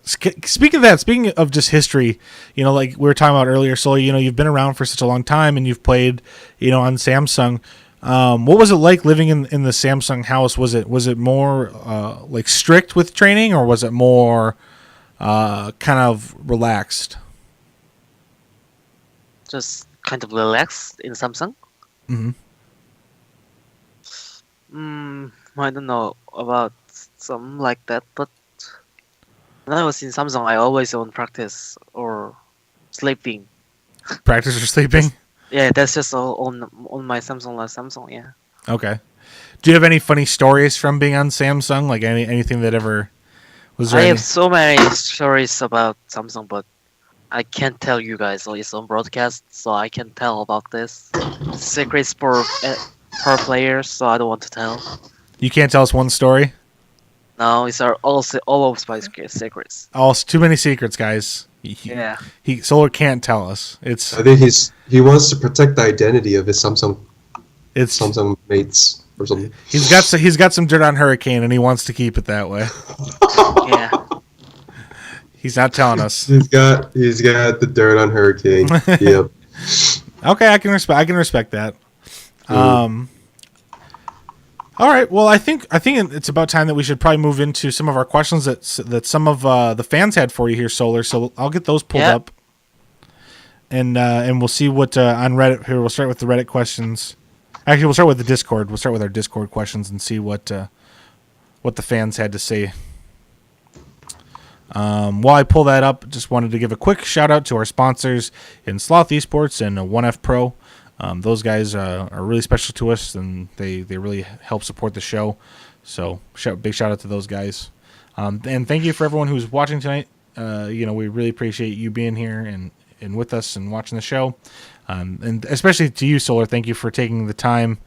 Speaking of just history, like we were talking about earlier, Solar, you've been around for such a long time and you've played, on Samsung. What was it like living in the Samsung house? Was it more like strict with training, or was it more kind of relaxed? Just kind of relaxed in Samsung. Mm-hmm. I don't know about something like that, but when I was in Samsung, I always on practice or sleeping. Practice or sleeping? Yeah, that's just all on my Samsung. Yeah. Okay. Do you have any funny stories from being on Samsung? Like anything that ever was there? I have so many stories about Samsung, but I can't tell you guys. So it's on broadcast, so I can't tell about this. Secrets for players, so I don't want to tell. You can't tell us one story? No, it's all of my secrets. Too many secrets, guys. Solar can't tell us. I think he wants to protect the identity of his Samsung mates or something. He's got some dirt on Hurricane, and he wants to keep it that way. Yeah. He's not telling us. He's got the dirt on Hurricane. Yep. Okay, I can respect that. All right. Well, I think it's about time that we should probably move into some of our questions that some of the fans had for you here, Solar. So I'll get those pulled up, and we'll see what on Reddit here. We'll start with the Reddit questions. Actually, we'll start with the Discord. We'll start with our Discord questions and see what the fans had to say. While I pull that up, just wanted to give a quick shout out to our sponsors in Sloth Esports and 1F Pro. Those guys are really special to us, and they really help support the show. So big shout out to those guys. And thank you for everyone who's watching tonight. We really appreciate you being here and with us and watching the show. And especially to you, Solar, thank you for taking the time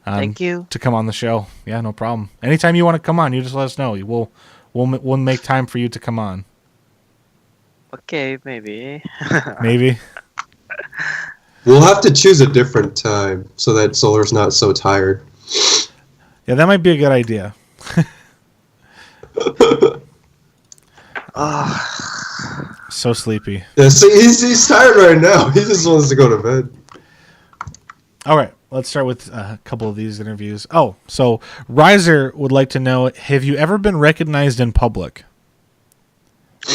Thank you. to come on the show. Yeah, no problem. Anytime you want to come on, you just let us know. We'll make time for you to come on. Okay, maybe. Maybe. We'll have to choose a different time so that Solar's not so tired. Yeah, that might be a good idea. So sleepy. Yeah, see, he's tired right now. He just wants to go to bed. All right, let's start with a couple of these interviews. Oh, so Riser would like to know, have you ever been recognized in public?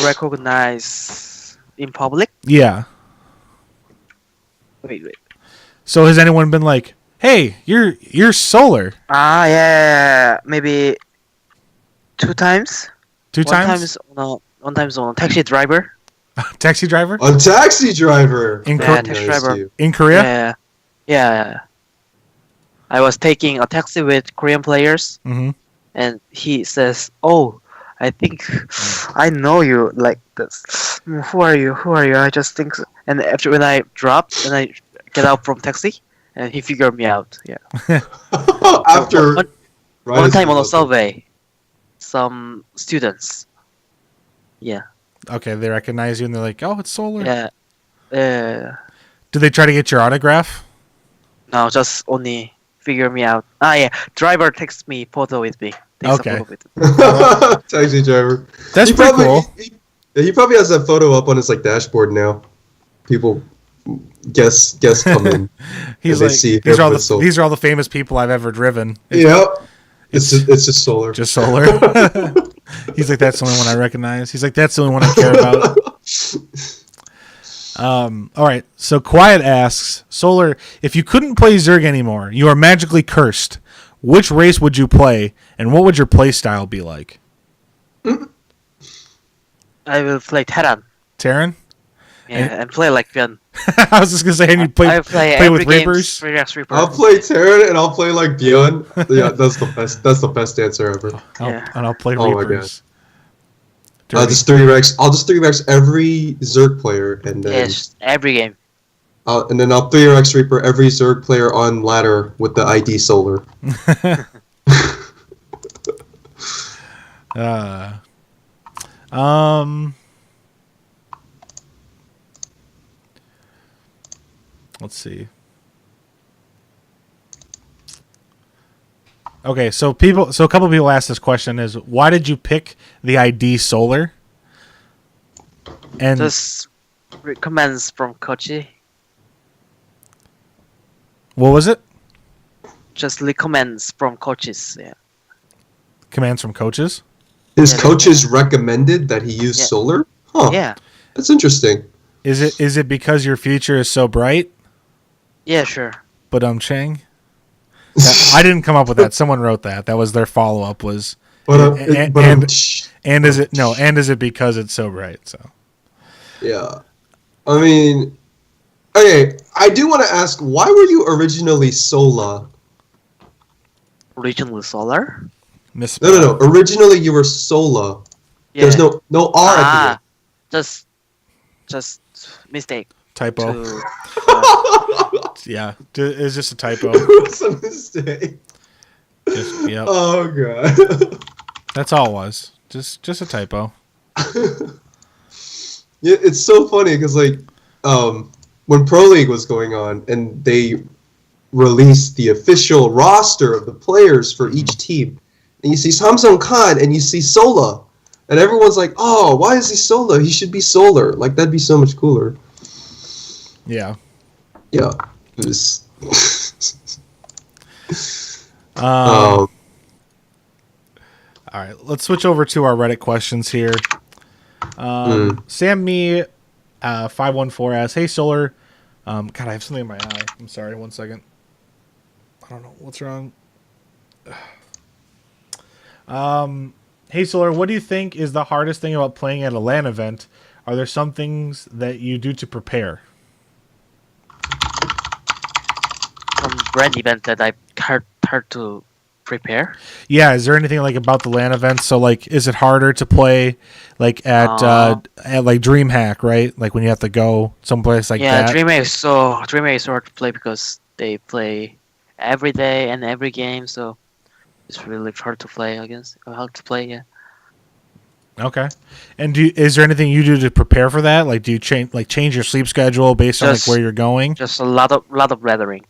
Recognize in public? Yeah. Wait. So has anyone been like, "Hey, you're Solar"? Yeah. Maybe 2 times. Two times? One time's on a taxi driver. Taxi driver? A taxi driver. In Yeah, Kor- taxi driver. In Korea? Yeah. I was taking a taxi with Korean players, Mm-hmm. and he says, "Oh, I think I know you like this. Who are you? I just think." So. And after when I dropped and I get out from taxi, and he figured me out. Yeah. After One time on a survey, some students. Yeah. Okay, they recognize you and they're like, "Oh, it's Solar." Yeah. Did they try to get your autograph? No, just only figure me out. Yeah. Driver texts me photo with me. Takes Okay. a photo with me. taxi driver. That's pretty cool. He probably has that photo up on his like dashboard now. People guess come in. He's and like, they see these him are all with the Solar. these are all the famous people I've ever driven. Yep. It's just Solar. Just Solar. He's like, that's the only one I recognize. He's like, that's the only one I care about. All right. So Quiet asks, Solar, if you couldn't play Zerg anymore, you are magically cursed. Which race would you play, and what would your play style be like? I will play Terran. Terran? Yeah, and play like Björn. I was just gonna say, and you play I play play every with game Reapers? 3x Reaper. I'll play Terran and I'll play like Bjorn. Yeah, that's the best. That's the best answer ever. Yeah. And I'll play Oh my Reapers. I'll just 3x. I'll just 3x every Zerg player, and then Yes, every game. I'll 3x Reaper every Zerg player on ladder with the ID Solar. Let's see. Okay, so a couple of people asked this question: is why did you pick the ID Solar? And Just comments from Kochi. what was it? Just comments from coaches. Yeah. Commands from coaches. His Yeah, coaches recommended that he use Yeah. Solar. Huh. Yeah. That's interesting. Is it because your future is so bright? Yeah. Sure. But Chang. I didn't come up with that. Someone wrote that. That was their follow up. Was and is it because it's so bright? So yeah. I mean, okay. I do want to ask, why were you originally Sola? Original Solar. No. Originally, you were Sola. Yeah. There's no R at Just mistake. typo. Yeah, it's just a typo. the end. It was a mistake. Yep. Oh god. That's all it was. Just a typo. Yeah, it's so funny because like, when Pro League was going on and they released the official roster of the players for each team, and you see Samsung Khan and you see Sola, and everyone's like, "Oh, why is he Sola? He should be Solar. Like that'd be so much cooler." Yeah. Yeah, it was. All right, let's switch over to our Reddit questions here. Sam Me 514 asks, "Hey Solar, God, I have something in my eye. I'm sorry. 1 second. I don't know what's wrong. Hey Solar, what do you think is the hardest thing about playing at a LAN event? Are there some things that you do to prepare?" Some brand event that I hard to prepare. Yeah, is there anything like about the LAN events? So like, is it harder to play like at like DreamHack, right? Like when you have to go someplace like Yeah, that. DreamHack is hard to play because they play every day and every game, so it's really hard to play against. Hard to play, yeah. Okay. And is there anything you do to prepare for that? Like, do you change your sleep schedule based on like where you're going? Just a lot of laddering.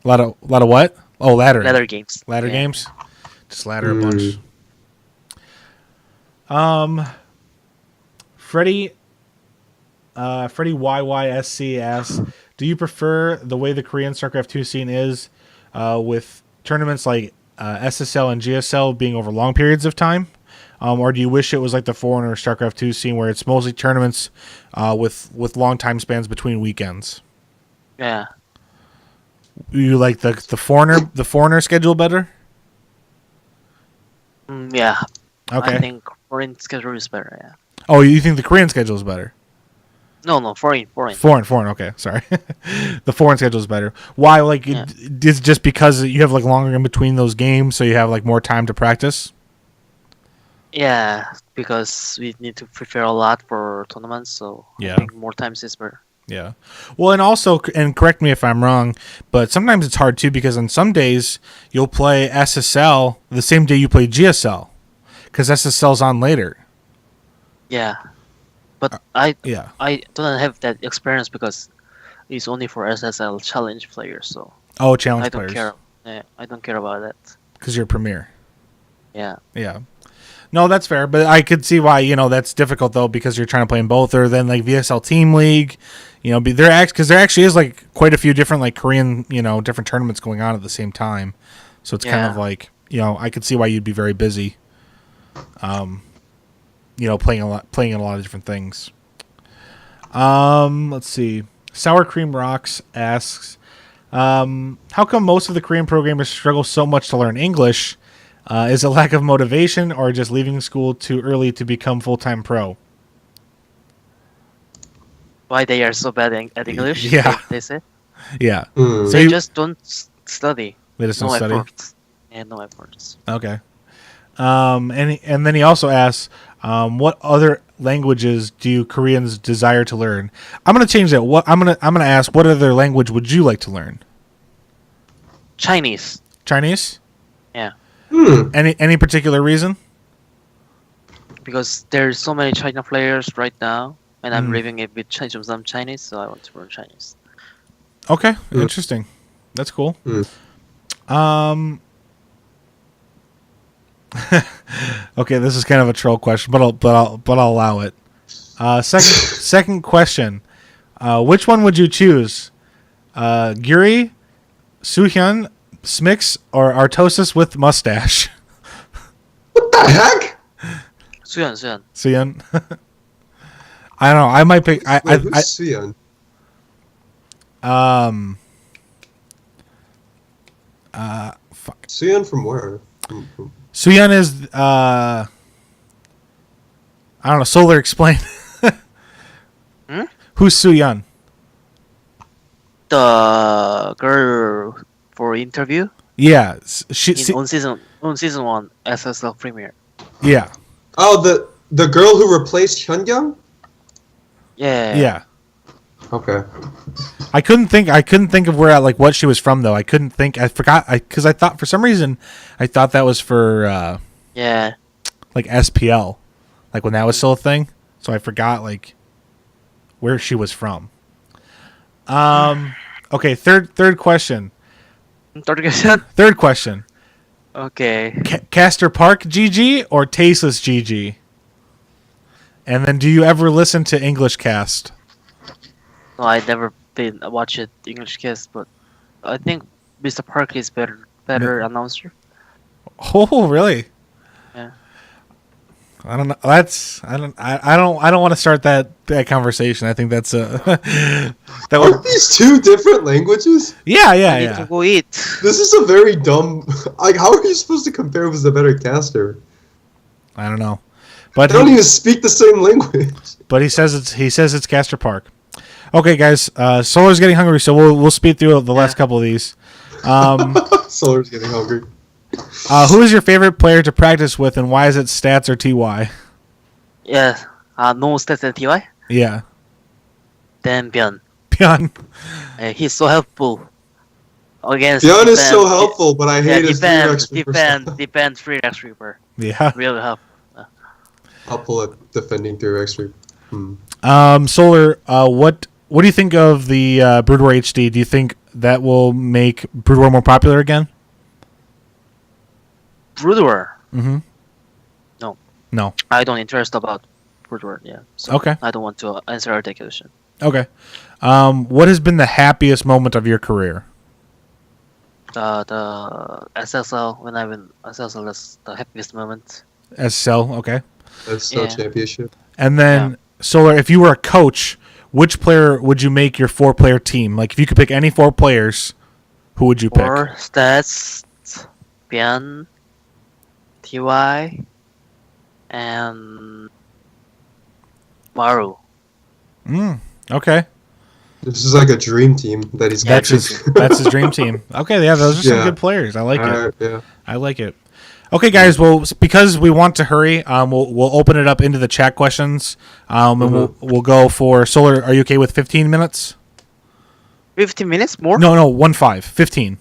A lot of what? Oh, laddering. Ladder games. Ladder Yeah. games. Just ladder a bunch. Freddie YYSC asks, do you prefer the way the Korean StarCraft 2 scene is with tournaments like SSL and GSL being over long periods of time? Or do you wish it was like the Foreigner StarCraft 2 scene where it's mostly tournaments with long time spans between weekends? Yeah. You like the Foreigner schedule better? Yeah. Okay. I think foreign schedule is better. Yeah. Oh, you think the Korean schedule is better? No, foreign. Foreign. Okay, sorry. The foreign schedule is better. Why? Like, it's just because you have like longer in between those games, so you have like more time to practice. Yeah, because we need to prepare a lot for tournaments, so Yeah. I think more times is better. Yeah. Well, and also, and correct me if I'm wrong, but sometimes it's hard too because on some days you'll play SSL the same day you play GSL because SSL's on later. Yeah, but I Yeah. don't have that experience because it's only for SSL challenge players, so Oh, challenge I don't players. care. Yeah, I don't care about that. Because you're Premier. Yeah. Yeah. No, that's fair, but I could see why that's difficult though because you're trying to play in both, or then like VSL Team League, because there actually is like quite a few different like Korean different tournaments going on at the same time, so it's kind of like I could see why you'd be very busy, playing in a lot of different things. Let's see. Sour Cream Rocks asks, how come most of the Korean programmers struggle so much to learn English? Is it lack of motivation or just leaving school too early to become full-time pro? Why they are so bad at English? Yeah. They say. Yeah. Mm. So They just don't study. they just don't No study. efforts. Yeah, no efforts. Okay. And then he also asks, what other languages do Koreans desire to learn? I'm gonna change that. I'm gonna ask, what other language would you like to learn? Chinese. Chinese? Yeah. Any particular reason? Because there's so many China players right now, and I'm living it with some Chinese, so I want to learn Chinese. Okay, interesting. That's cool. Okay, this is kind of a troll question, but I'll allow it. Second question. Which one would you choose? Guri, Suhyun, Smix, or Artosis with mustache? What the heck? Suyeon. Suhyun. I don't know. I might pick. Wait, who's Suyeon? Fuck. Suyeon from where? Suhyun is I don't know. Solar, explain. Who's Suhyun? The girl for interview Yeah, on season 1 SSL Premier. Yeah. Oh, the girl who replaced Hyungyang? Yeah. Okay. I couldn't think of where like what she was from though. I forgot because I thought for some reason I thought that was for Yeah. like SPL, like when that was still a thing. So I forgot like where she was from. Okay, third question. Third question. Okay. Castor Park GG or Tasteless GG? And then do you ever listen to English Cast? No, I never been watch it English cast, but I think Mr. Park is better announcer. Oh, really? Yeah. I don't know. I don't want to start that conversation. I think that's Aren't these two different languages? Yeah. I need to go eat. This is a very dumb. Like, how are you supposed to compare who's the better caster? I don't know, but They don't even speak the same language. But he says it's Castor Park. Okay, guys. Solar's getting hungry, so we'll speed through the last couple of these. Solar's getting hungry. Who is your favorite player to practice with, and why is it Stats or TY? Yeah. No stats and TY. Yeah. Then Byeon. Byeon. He's so helpful. Against Byeon is so helpful, but I hate his defend 3x Reaper. Yeah. Really help. I'll pull it defending 3x Reaper. Solar. What do you think of the Brood War HD? Do you think that will make Brood War more popular again? Brood War. Mm-hmm. No. No. I don't interest about football. Yeah. So Okay. I don't want to answer that question. Okay. What has been the happiest moment of your career? The SSL when I win SSL is the happiest moment. SSL. Okay. SSL Yeah. Championship. And then Solar, if you were a coach, which player would you make your 4-player team? Like if you could pick any 4 players, who would you pick? Or Stats, Bian, TY, and Maru. Okay. This is like a dream team that he's That's got. that's his dream team. Okay, yeah, those are some Yeah. good players. I like it. Alright, yeah. I like it. Okay, guys. Well, because we want to hurry, we'll open it up into the chat questions, and we'll go for Solar. Are you okay with 15 minutes? 15 minutes more? No, 15.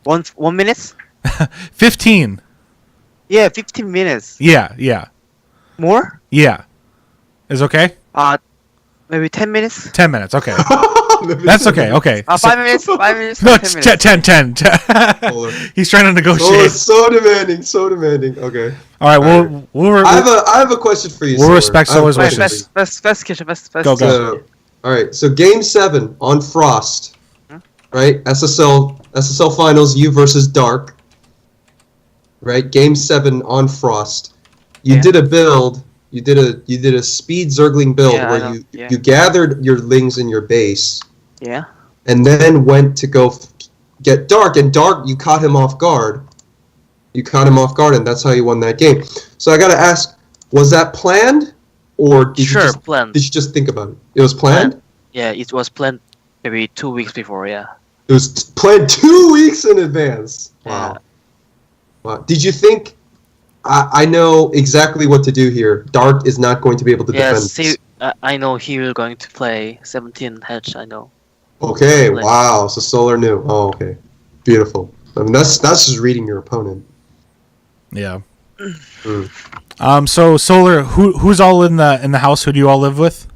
1 minute? 15. Yeah, 15 minutes. Yeah. More? Is okay? Maybe 10 minutes? 10 minutes. Okay. That's okay. Okay. 5 minutes? 5 minutes? No, 10 minutes. 10. Solar. He's trying to Oh, negotiate. it's so demanding, so demanding. Okay. All right. I have a question for you. We'll Solar. respect I have a Solar's question wishes. for you. Best question. Best Go. question. So, all right. So Game 7 on Frost, right? SSL Finals. You versus Dark. Right. Game 7 on Frost. You Yeah. did a build. You did a speed Zergling build Yeah, I where know. you gathered your lings in your base. Yeah. And then went to go get Dark, and Dark, you caught him off guard. And that's how you won that game. So I gotta ask, was that planned, or did Planned. you just think about it? It was planned? Yeah, it was planned maybe 2 weeks before, yeah. It was planned 2 weeks in advance. Yeah. Wow. Did you think, I know exactly what to do here. Dark is not going to be able to Yeah, defend see, this. I know he will going to play 17 hedge, I know. Okay, wow. So Solar knew. Oh, okay. Beautiful. I mean, that's just reading your opponent. Yeah. So Solar, who's all in the house? Who do you all live with?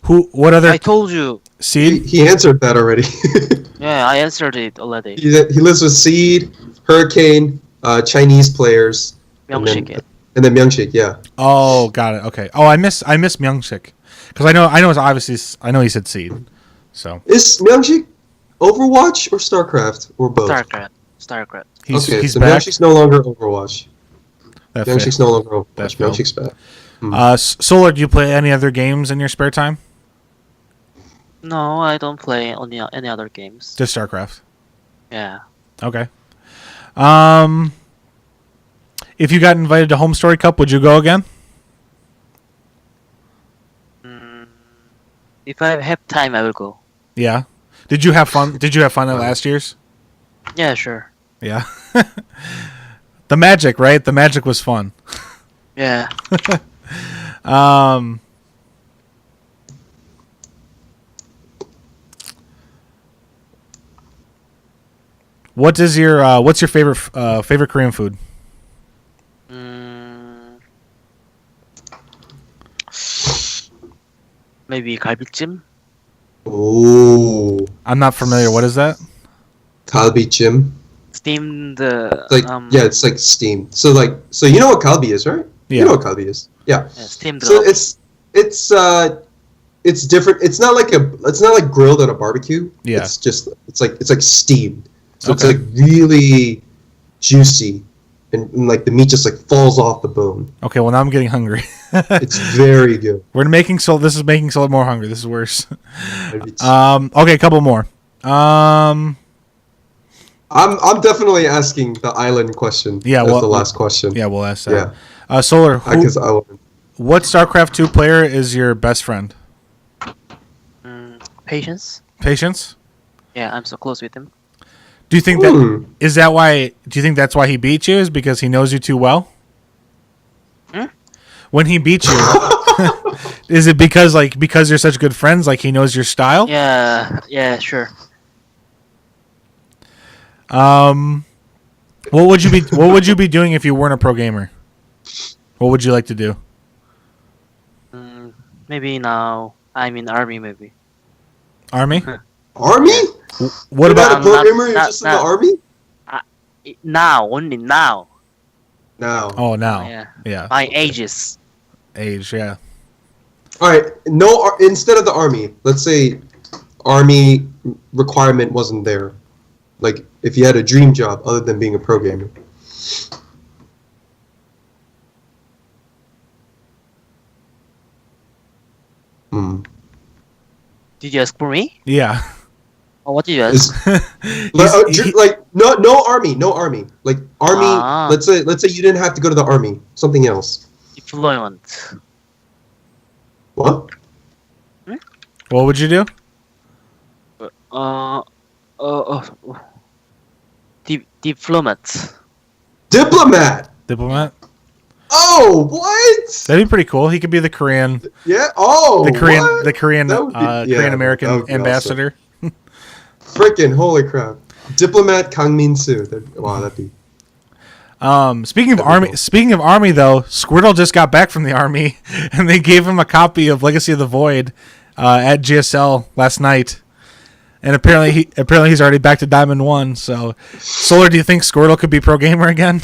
What other I told you. Seed? He answered that already. Yeah, I answered it already. He lives with Seed, Hurricane, Chinese players, Myungshik, yeah. and then Myungshik. Yeah. Oh, got it. Okay. Oh, I miss Myungshik because I know it's obviously I know he said Seed. So Is Myungshik Overwatch or StarCraft or both? StarCraft. he's so back. Myungshik's no longer Overwatch. That Myungshik's no longer Overwatch. That failed. Myungshik's back. Solar, do you play any other games in your spare time? No, I don't play any other games. Just StarCraft. Yeah. Okay. If you got invited to Home Story Cup, would you go again? If I have time, I will go. Yeah. Did you have fun? Did you have fun at last year's? Yeah, sure. Yeah. The Magic, right? The Magic was fun. Yeah. What's your favorite Korean food? Maybe 갈비찜? Oh. I'm not familiar. What is that? Kalbi Jim. Steamed. It's like steamed. So you know what kalbi is, right? Yeah. You know what kalbi is. Yeah. Steamed. So it's different. It's not like grilled on a barbecue. Yeah. It's like steamed. So Okay. it's like really juicy, and like the meat just like falls off the bone. Okay, well now I'm getting hungry. It's very good. This is making Soul more hungry. This is worse. Okay, a couple more. I'm definitely asking the island question. Yeah, as the last question. Yeah, we'll ask that. Yeah. Solar, Because I want. what StarCraft 2 player is your best friend? Patience? Patience? Yeah, I'm so close with him. Do you think do you think that's why he beat you? Is because he knows you too well? When he beat you, is it because you're such good friends, like he knows your style? Yeah, sure. What would you be doing if you weren't a pro gamer? What would you like to do? Maybe now I'm in army. Maybe. Army? Army? What You're about not a programmer? You're just in the army? Now, only now. Now. Oh, now. Yeah. My ages. Age, yeah. All right. No, instead of the army, let's say army requirement wasn't there. Like, if you had a dream job other than being a pro gamer. Did you ask for me? Yeah. Oh, what did you ask? Like no army. Like army. Let's say you didn't have to go to the army. Something else. Deployment. What? What would you do? Diplomat. Diplomat. Oh, what? That'd be pretty cool. He could be the Korean. Yeah. Oh, the Korean, what? the Korean, Korean American ambassador. Awesome. Freaking holy crap! Diplomat Kang Min Soo. Wow, that'd be. Speaking of army though, Squirtle just got back from the army, and they gave him a copy of Legacy of the Void at GSL last night. And apparently he's already back to Diamond 1. So, Solar, do you think Squirtle could be pro gamer again?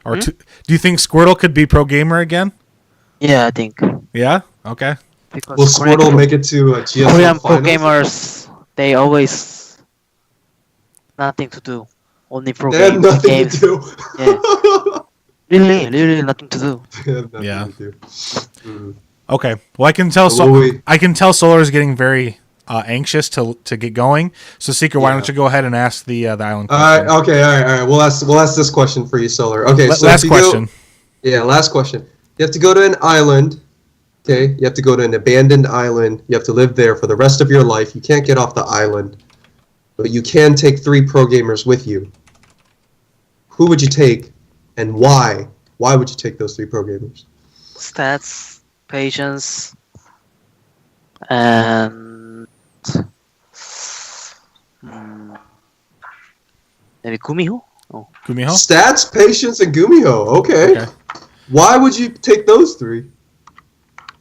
Or do you think Squirtle could be pro gamer again? Yeah, I think. Yeah. Okay. Because will Squirtle make it to GSL Korean pro finals? gamers, they always nothing to do. Only pro They have games. nothing games. to do. Yeah. Really nothing to do. They have nothing Yeah. to do. Okay. Well, I can tell Solar is getting very anxious to get going. So, Seeker, why don't you go ahead and ask the island question? All right. We'll ask this question for you, Solar. Okay, so last question. Last question. You have to go to an island. Okay, you have to go to an abandoned island. You have to live there for the rest of your life. You can't get off the island, but you can take 3 pro gamers with you. Who would you take, and why? Why would you take those 3 pro gamers? Stats, patience, and maybe Gumiho? Oh. Gumiho? Stats, patience, and Gumiho. Okay. Why would you take those 3?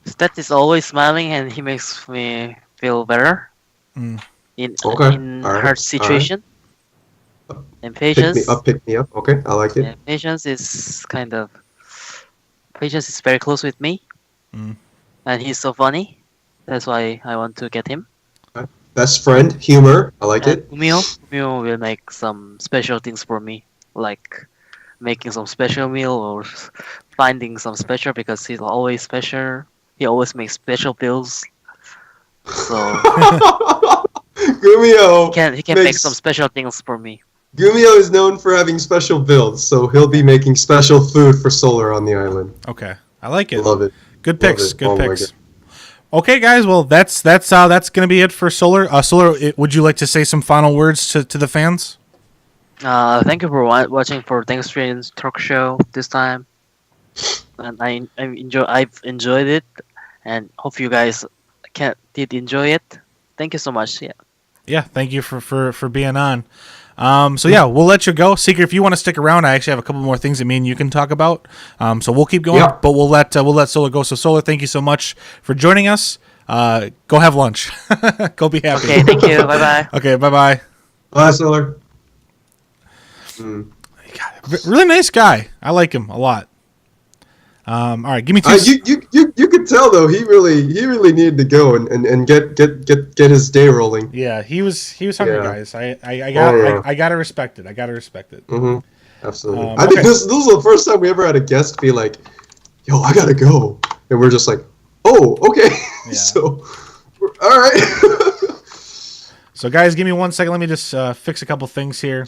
Stat is always smiling and he makes me feel better in hard situation. And patience. Pick me up. Okay, I like it. Yeah, patience is very close with me. And he's so funny. That's why I want to get him. Best friend, humor. I like it. Gumio will make some special things for me, like making some special meal or finding some special because he's always special. He always makes special bills. So Gumio he can make some special things for me. Gumio is known for having special builds, so he'll be making special food for Solar on the island. Okay, I like it. Love it. Good picks. Good picks. Okay, guys. Well, that's gonna be it for Solar. Solar, would you like to say some final words to the fans? Thank you for watching for Thanksgiving talk show this time, and I've enjoyed it, and hope you guys did enjoy it. Thank you so much. Yeah. Thank you for being on. So yeah, we'll let you go. Seeker, if you want to stick around, I actually have a couple more things that me and you can talk about. So we'll keep going, but we'll let Solar go. So Solar, thank you so much for joining us. Go have lunch. Go be happy. Okay, thank you. Bye-bye. Okay, bye-bye. Bye, Solar. Really nice guy. I like him a lot. All right, give me 2. You could tell though he really needed to go and get his day rolling. Yeah, he was hungry, guys. I gotta respect it. Mm-hmm. Absolutely. I think this is the first time we ever had a guest be like, "Yo, I gotta go," and we're just like, "Oh, okay." Yeah. So, all right. So, guys, give me 1 second. Let me just fix a couple things here.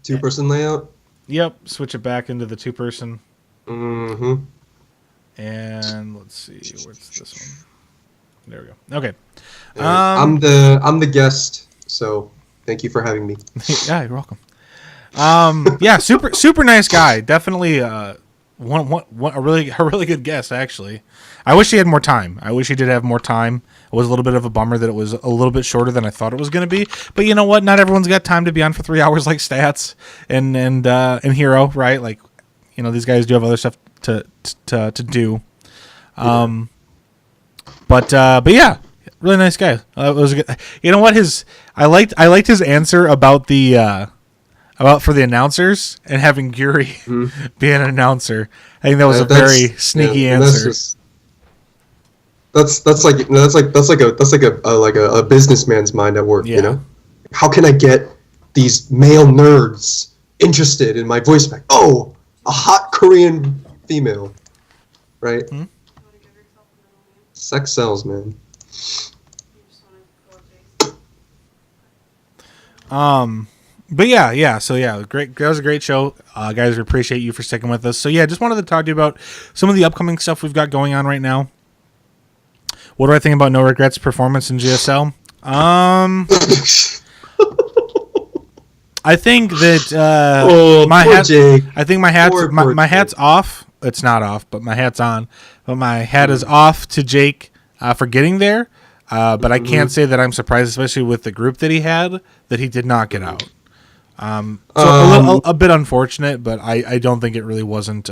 2-person layout. Yep, switch it back into the 2-person. Mm-hmm. And let's see, where's this one? There we go. Okay. I'm the guest, so thank you for having me. Yeah, you're welcome. Yeah, super nice guy. Definitely a really good guest, actually. I wish he had more time. I wish he did have more time. It was a little bit of a bummer that it was a little bit shorter than I thought it was going to be. But you know what? Not everyone's got time to be on for 3 hours like Stats and Hero, right? Like, you know, these guys do have other stuff to do. But yeah, really nice guy. It was good. You know what? I liked his answer about the about for the announcers and having Guri be an announcer. I think that was a very sneaky answer. That's like a businessman's mind at work. Yeah. You know, how can I get these male nerds interested in my voice pack? Oh, a hot Korean female, right? Sex sells, man. But yeah. So yeah, great. That was a great show, guys. We appreciate you for sticking with us. So yeah, just wanted to talk to you about some of the upcoming stuff we've got going on right now. What do I think about No Regrets performance in GSL? I think that my hat's off. It's not off, but my hat's on. But my hat is off to Jake for getting there. But I can't say that I'm surprised, especially with the group that he had, that he did not get out. So a bit unfortunate, but I don't think it really wasn't.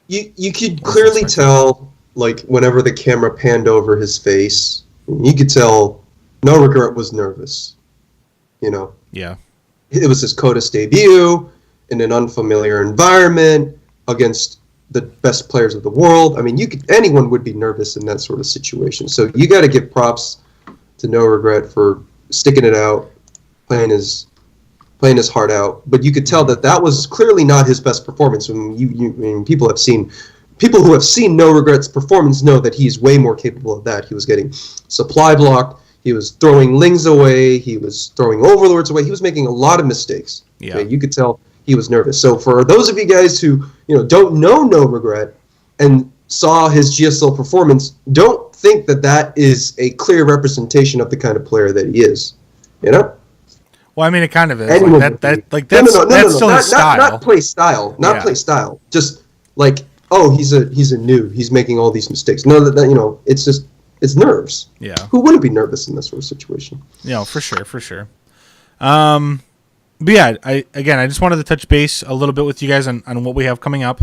You could clearly tell, like, whenever the camera panned over his face, you could tell No Regret was nervous. You know? Yeah. It was his CODIS debut in an unfamiliar environment against the best players of the world. I mean, anyone would be nervous in that sort of situation. So you got to give props to No Regret for sticking it out, playing his heart out. But you could tell that was clearly not his best performance. When people who have seen No Regret's performance know that he's way more capable of that. He was getting supply blocked. He was throwing Lings away. He was throwing Overlords away. He was making a lot of mistakes. Yeah. Okay? You could tell he was nervous. So for those of you guys who don't know No Regret and saw his GSL performance, don't think that is a clear representation of the kind of player that he is. You know? Well, I mean, it kind of is. That's still his style. Not play style. Not play style. Just like, oh, he's a noob. He's making all these mistakes. No, it's just. It's nerves. Yeah. Who wouldn't be nervous in this sort of situation? Yeah, for sure. But yeah, I just wanted to touch base a little bit with you guys on what we have coming up.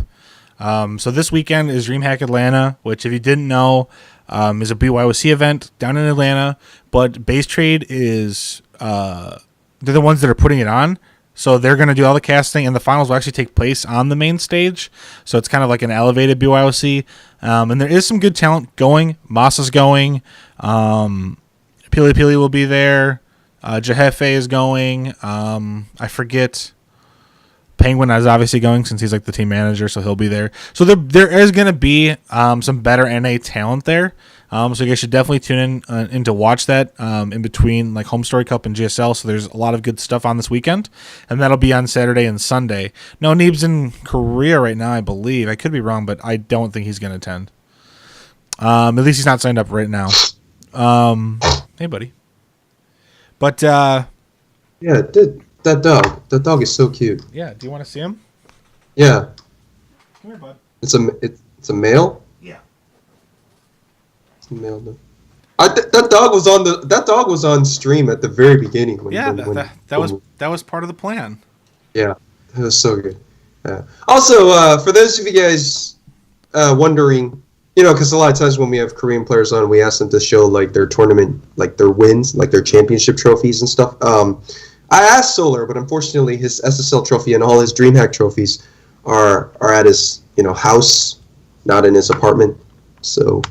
So this weekend is DreamHack Atlanta, which, if you didn't know, is a BYOC event down in Atlanta. But Base Trade is they're the ones that are putting it on. So they're going to do all the casting, and the finals will actually take place on the main stage. So it's kind of like an elevated BYOC. And there is some good talent going. Masa's going. Pili Pili will be there. Jahefe is going. I forget. Penguin is obviously going since he's like the team manager, so he'll be there. So there is going to be some better NA talent there. So you guys should definitely tune in to watch that in between like Home Story Cup and GSL. So there's a lot of good stuff on this weekend, and that'll be on Saturday and Sunday. No, Neeb's in Korea right now, I believe. I could be wrong, but I don't think he's going to attend. At least he's not signed up right now. Hey, buddy. But yeah, that dog is so cute. Yeah, do you want to see him? Yeah. Come here, bud. It's a male. Yeah. That dog was on stream at the very beginning. That was part of the plan. Yeah, it was so good. Also, for those of you guys wondering, because a lot of times when we have Korean players on, we ask them to show like their tournament, like their wins, like their championship trophies and stuff. I asked Solar, but unfortunately his SSL trophy and all his DreamHack trophies are at his house, not in his apartment. So.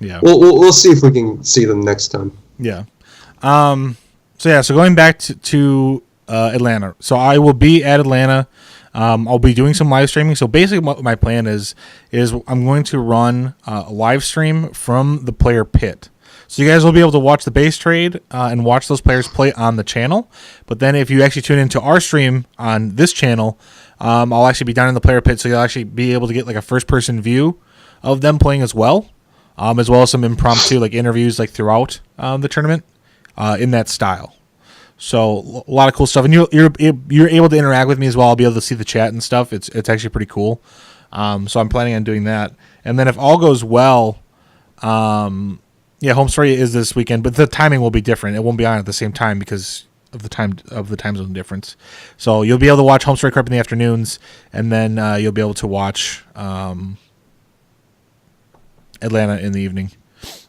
Yeah. We'll see if we can see them next time. Yeah. So going back to Atlanta. So I will be at Atlanta. I'll be doing some live streaming. So basically what my plan is I'm going to run a live stream from the player pit. So you guys will be able to watch the base trade and watch those players play on the channel. But then if you actually tune into our stream on this channel, I'll actually be down in the player pit. So you'll actually be able to get like a first person view of them playing as well as some impromptu like interviews like throughout the tournament in that style. So a lot of cool stuff, and you're able to interact with me as well. I'll be able to see the chat and stuff. It's actually pretty cool. So I'm planning on doing that, and then if all goes well, Home Story is this weekend, but the timing will be different. It won't be on at the same time because of the time zone difference. So you'll be able to watch Home Story Cup in the afternoons, and then you'll be able to watch Atlanta in the evening.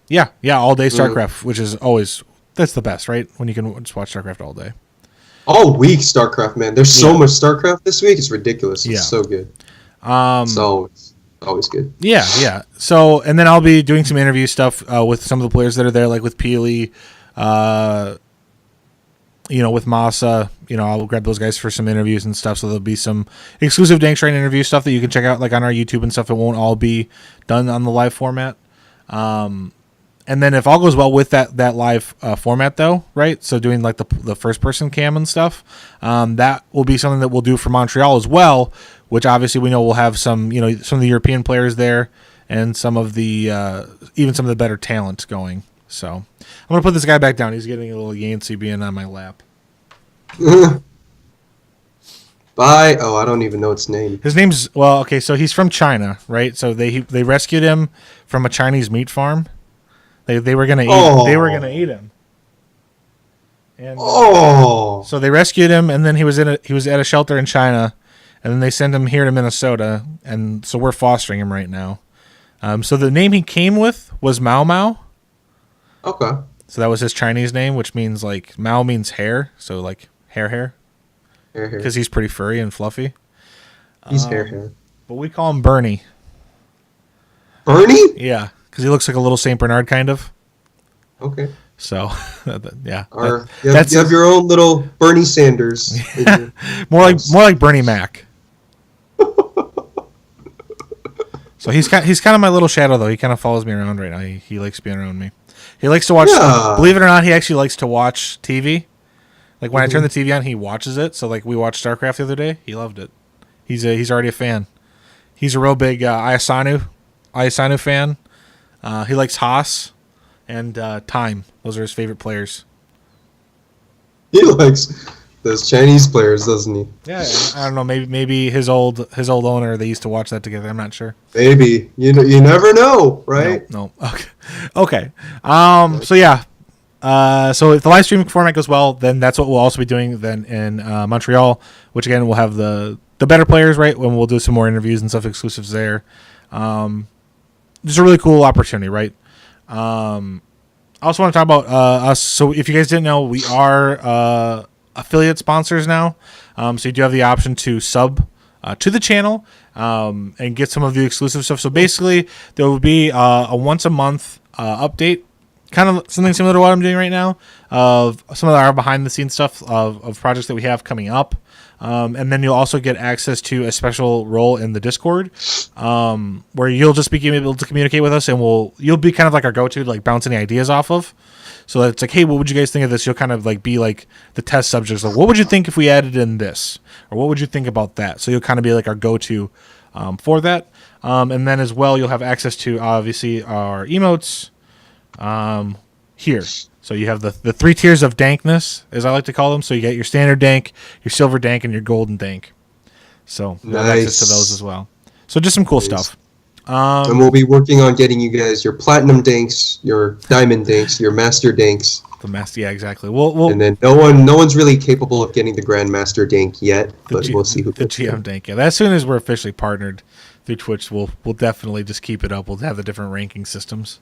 Yeah, all day StarCraft, which is always, that's the best, right? When you can just watch StarCraft all day. All week, StarCraft, man. There's so much StarCraft this week. It's ridiculous. It's so good. So it's always good. Yeah. So, and then I'll be doing some interview stuff with some of the players that are there, like with Peely, with Masa. I'll grab those guys for some interviews and stuff. So there'll be some exclusive Dank Shrine interview stuff that you can check out, like on our YouTube and stuff. It won't all be done on the live format. And then if all goes well with that live format, though, right? So doing like the first person cam and stuff, that will be something that we'll do for Montreal as well. Which obviously we know we'll have some of the European players there and some of the even some of the better talent going. So I'm gonna put this guy back down. He's getting a little yancy being on my lap. Bye. Oh, I don't even know its name. His name's so he's from China, right? So they rescued him from a Chinese meat farm. They were gonna eat him. And so they rescued him, and then he was at a shelter in China, and then they sent him here to Minnesota, and so we're fostering him right now. So the name he came with was Mao Mao. Okay. So that was his Chinese name, which means like Mao means hair, so like hair. Because he's pretty furry and fluffy. He's hair. But we call him Bernie. Bernie? Yeah, because he looks like a little Saint Bernard kind of. Okay. So, yeah. You have your own little Bernie Sanders. more like Bernie Mac. So he's kind of my little shadow, though. He kind of follows me around right now. He likes being around me. He likes to watch. Yeah. Believe it or not, he actually likes to watch TV. Like when I turn the TV on, he watches it. So like we watched StarCraft the other day. He loved it. He's already a fan. He's a real big Ayasanu fan. He likes Haas and Time. Those are his favorite players. He likes those Chinese players, doesn't he? Yeah, I don't know. Maybe his old owner. They used to watch that together. I'm not sure. Maybe you never know, right? No. Okay. So yeah. So if the live streaming format goes well, then that's what we'll also be doing then in Montreal, which again we'll have the better players, right? When we'll do some more interviews and stuff exclusives there. Just a really cool opportunity, right? I also want to talk about us. So if you guys didn't know, we are affiliate sponsors now. So you do have the option to sub to the channel and get some of the exclusive stuff. So basically, there will be a once a month update, kind of something similar to what I'm doing right now, of some of our behind the scenes stuff of projects that we have coming up. And then you'll also get access to a special role in the Discord, where you'll just be able to communicate with us, and you'll be kind of like our go-to, like bounce any ideas off of. So it's like, hey, what would you guys think of this? You'll kind of like be like the test subjects. Like, what would you think if we added in this, or what would you think about that? So you'll kind of be like our go-to for that. And then as well, you'll have access to obviously our emotes here. So you have the 3 tiers of dankness, as I like to call them. So you get your standard dank, your silver dank, and your golden dank. So you have access to those as well. So just some cool stuff. And we'll be working on getting you guys your platinum danks, your diamond danks, your master danks. The master, yeah, exactly. We'll and then no one's really capable of getting the grandmaster dank yet, but we'll see who the GM dank. Yeah, as soon as we're officially partnered through Twitch, we'll definitely just keep it up. We'll have the different ranking systems.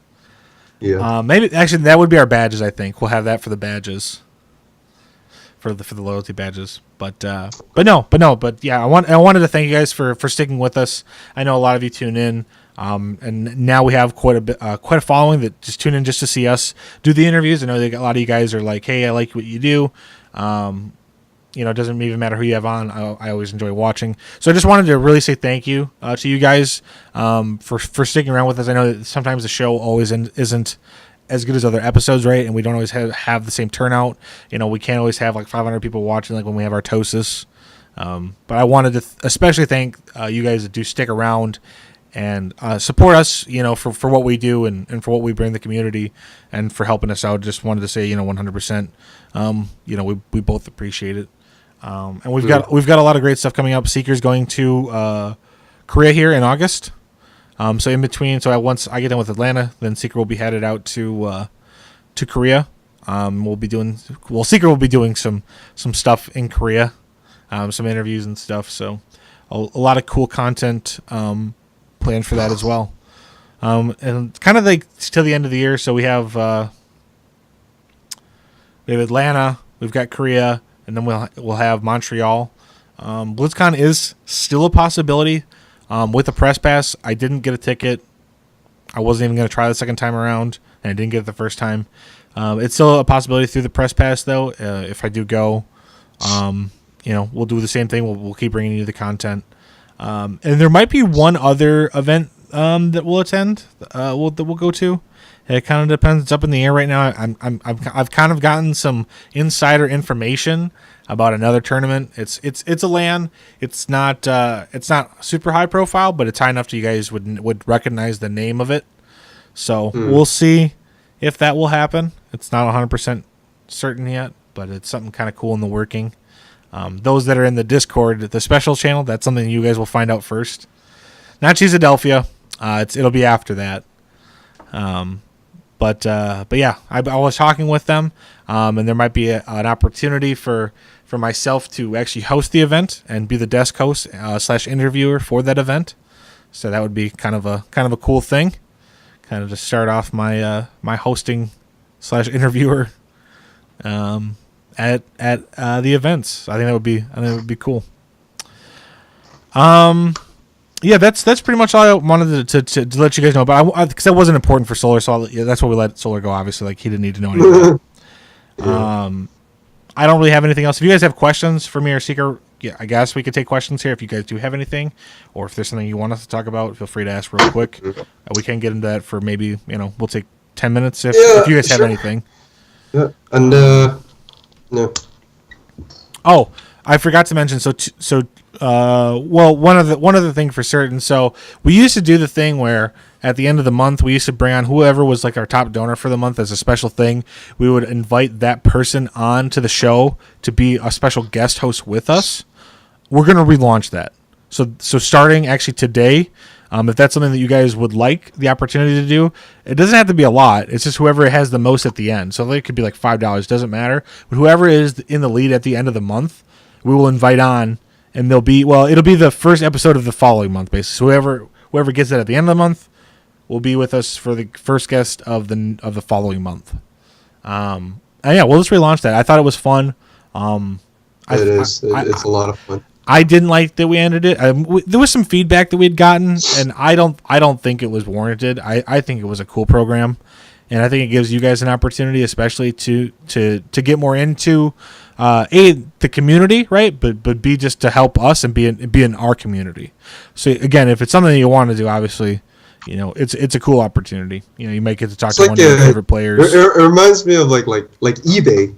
Yeah. Maybe actually that would be our badges. I think we'll have that for the badges, for the loyalty badges. But yeah, I wanted to thank you guys for sticking with us. I know a lot of you tune in, and now we have quite a following that just tune in just to see us do the interviews. I know a lot of you guys are like, hey, I like what you do. It doesn't even matter who you have on. I always enjoy watching. So I just wanted to really say thank you to you guys for sticking around with us. I know that sometimes the show always isn't as good as other episodes, right? And we don't always have the same turnout. We can't always have like 500 people watching like when we have our Tosis. But I wanted to especially thank you guys that do stick around and support us, for what we do and for what we bring the community and for helping us out. Just wanted to say, 100%, we both appreciate it. And we've got a lot of great stuff coming up. Seeker's going to Korea here in August. So in between, once I get done with Atlanta, then Seeker will be headed out to Korea. Seeker will be doing some stuff in Korea, some interviews and stuff. So a lot of cool content planned for that as well. And kind of like till the end of the year. So we have Atlanta, we've got Korea. and then we'll have Montreal. BlizzCon is still a possibility. With the press pass, I didn't get a ticket. I wasn't even going to try the second time around, and I didn't get it the first time. It's still a possibility through the press pass, though. If I do go, we'll do the same thing. We'll keep bringing you the content. And there might be one other event that we'll attend. That we'll go to. It kind of depends. It's up in the air right now. I've kind of gotten some insider information about another tournament. It's a LAN. It's not super high profile, but it's high enough that you guys would recognize the name of it. So we'll see if that will happen. It's not 100% certain yet, but it's something kind of cool in the working. Those that are in the Discord, the special channel, that's something you guys will find out first. Not Cheesadelphia. It'll be after that. But yeah, I was talking with them, and there might be an opportunity for myself to actually host the event and be the desk host / interviewer for that event. So that would be kind of a cool thing, kind of to start off my my hosting / interviewer at the events. I think that would be cool. Yeah, that's pretty much all I wanted to let you guys know. But because that wasn't important for Solar, so that's why we let Solar go. Obviously, like he didn't need to know anything. I don't really have anything else. If you guys have questions for me or Seeker, yeah, I guess we could take questions here. If you guys do have anything, or if there's something you want us to talk about, feel free to ask real quick. We can get into that for maybe we'll take 10 minutes if you guys have anything. Yeah, and no. Oh, I forgot to mention. Well, one other thing for certain. So we used to do the thing where at the end of the month we used to bring on whoever was like our top donor for the month as a special thing. We would invite that person on to the show to be a special guest host with us. We're gonna relaunch that. So starting actually today, if that's something that you guys would like the opportunity to do, it doesn't have to be a lot. It's just whoever has the most at the end. So it could be like $5, doesn't matter. But whoever is in the lead at the end of the month, we will invite on. And it'll be the first episode of the following month, basically. So whoever gets it at the end of the month will be with us for the first guest of the following month. And yeah, we'll just relaunch that. I thought it was fun. It's a lot of fun. I didn't like that we ended it. There was some feedback that we had gotten, and I don't think it was warranted. I think it was a cool program, and I think it gives you guys an opportunity, especially to get more into the community, right? But B, just to help us and be in our community. So again, if it's something that you want to do, obviously, it's a cool opportunity. You might get to talk to one of your favorite players. It reminds me of like eBay.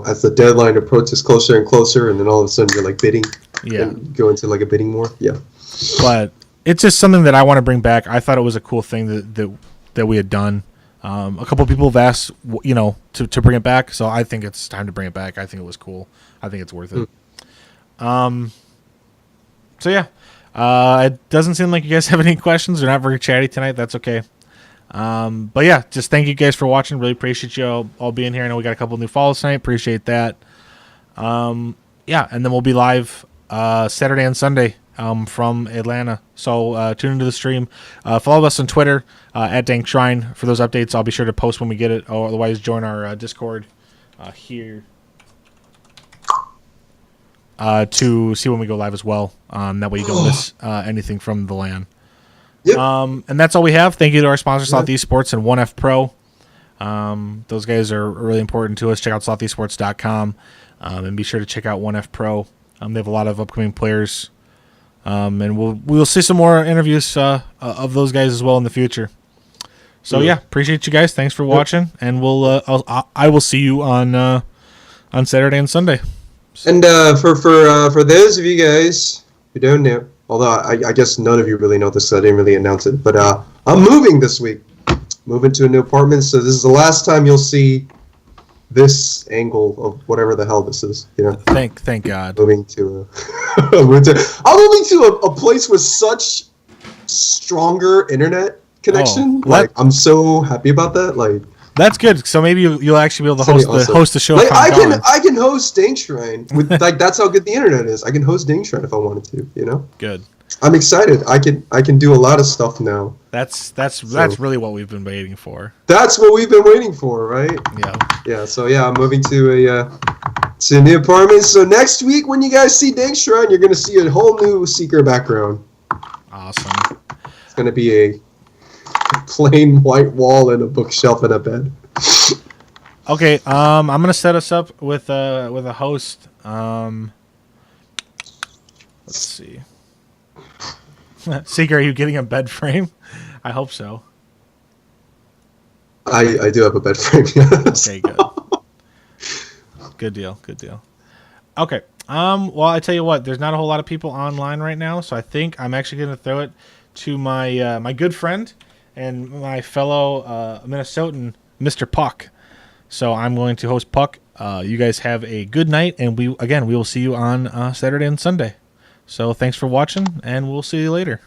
As the deadline approaches closer and closer, and then all of a sudden you're like bidding. Yeah. And go into like a bidding war. Yeah. But it's just something that I want to bring back. I thought it was a cool thing that we had done. A couple of people have asked, to bring it back. So I think it's time to bring it back. I think it was cool. I think it's worth it. So yeah, it doesn't seem like you guys have any questions. They're not very chatty tonight. That's okay. But yeah, just thank you guys for watching. Really appreciate you all being here. I know we got a couple new follows tonight. Appreciate that. Yeah, and then we'll be live Saturday and Sunday from Atlanta. So tune into the stream. Follow us on Twitter at Dank Shrine for those updates. I'll be sure to post when we get it. Or otherwise, join our Discord here to see when we go live as well. That way you don't miss anything from the LAN. Yep. And that's all we have. Thank you to our sponsors, Sloth Esports and 1F Pro. Those guys are really important to us. Check out slothtesports.com and be sure to check out 1F Pro. They have a lot of upcoming players. And we'll see some more interviews of those guys as well in the future. So yeah, appreciate you guys. Thanks for watching, and I will see you on Saturday and Sunday. And for those of you guys who don't know, although I guess none of you really know this, so I didn't really announce it, but I'm moving this week. Moving to a new apartment, so this is the last time you'll see this angle of whatever the hell this is. Thank God. I'm moving to a place with such stronger internet connection. I'm so happy about that. That's good. So maybe you'll actually be able to host the show. I can host Dank Shrine with that's how good the internet is. I can host Dank Shrine if I wanted to. Good. I'm excited. I can do a lot of stuff now. That's really what we've been waiting for. That's what we've been waiting for, right? Yeah. Yeah. So yeah, I'm moving to to a new apartment. So next week, when you guys see Dank Shrine, you're gonna see a whole new Seeker background. Awesome. It's gonna be a plain white wall and a bookshelf and a bed. Okay, I'm gonna set us up with a host. Let's see. Seeker, are you getting a bed frame? I hope so. I do have a bed frame. Yes. Okay, good. Good deal. Good deal. Okay. Well, I tell you what, there's not a whole lot of people online right now, so I think I'm actually going to throw it to my my good friend and my fellow Minnesotan, Mr. Puck. So I'm going to host Puck. You guys have a good night, and we will see you on Saturday and Sunday. So thanks for watching, and we'll see you later.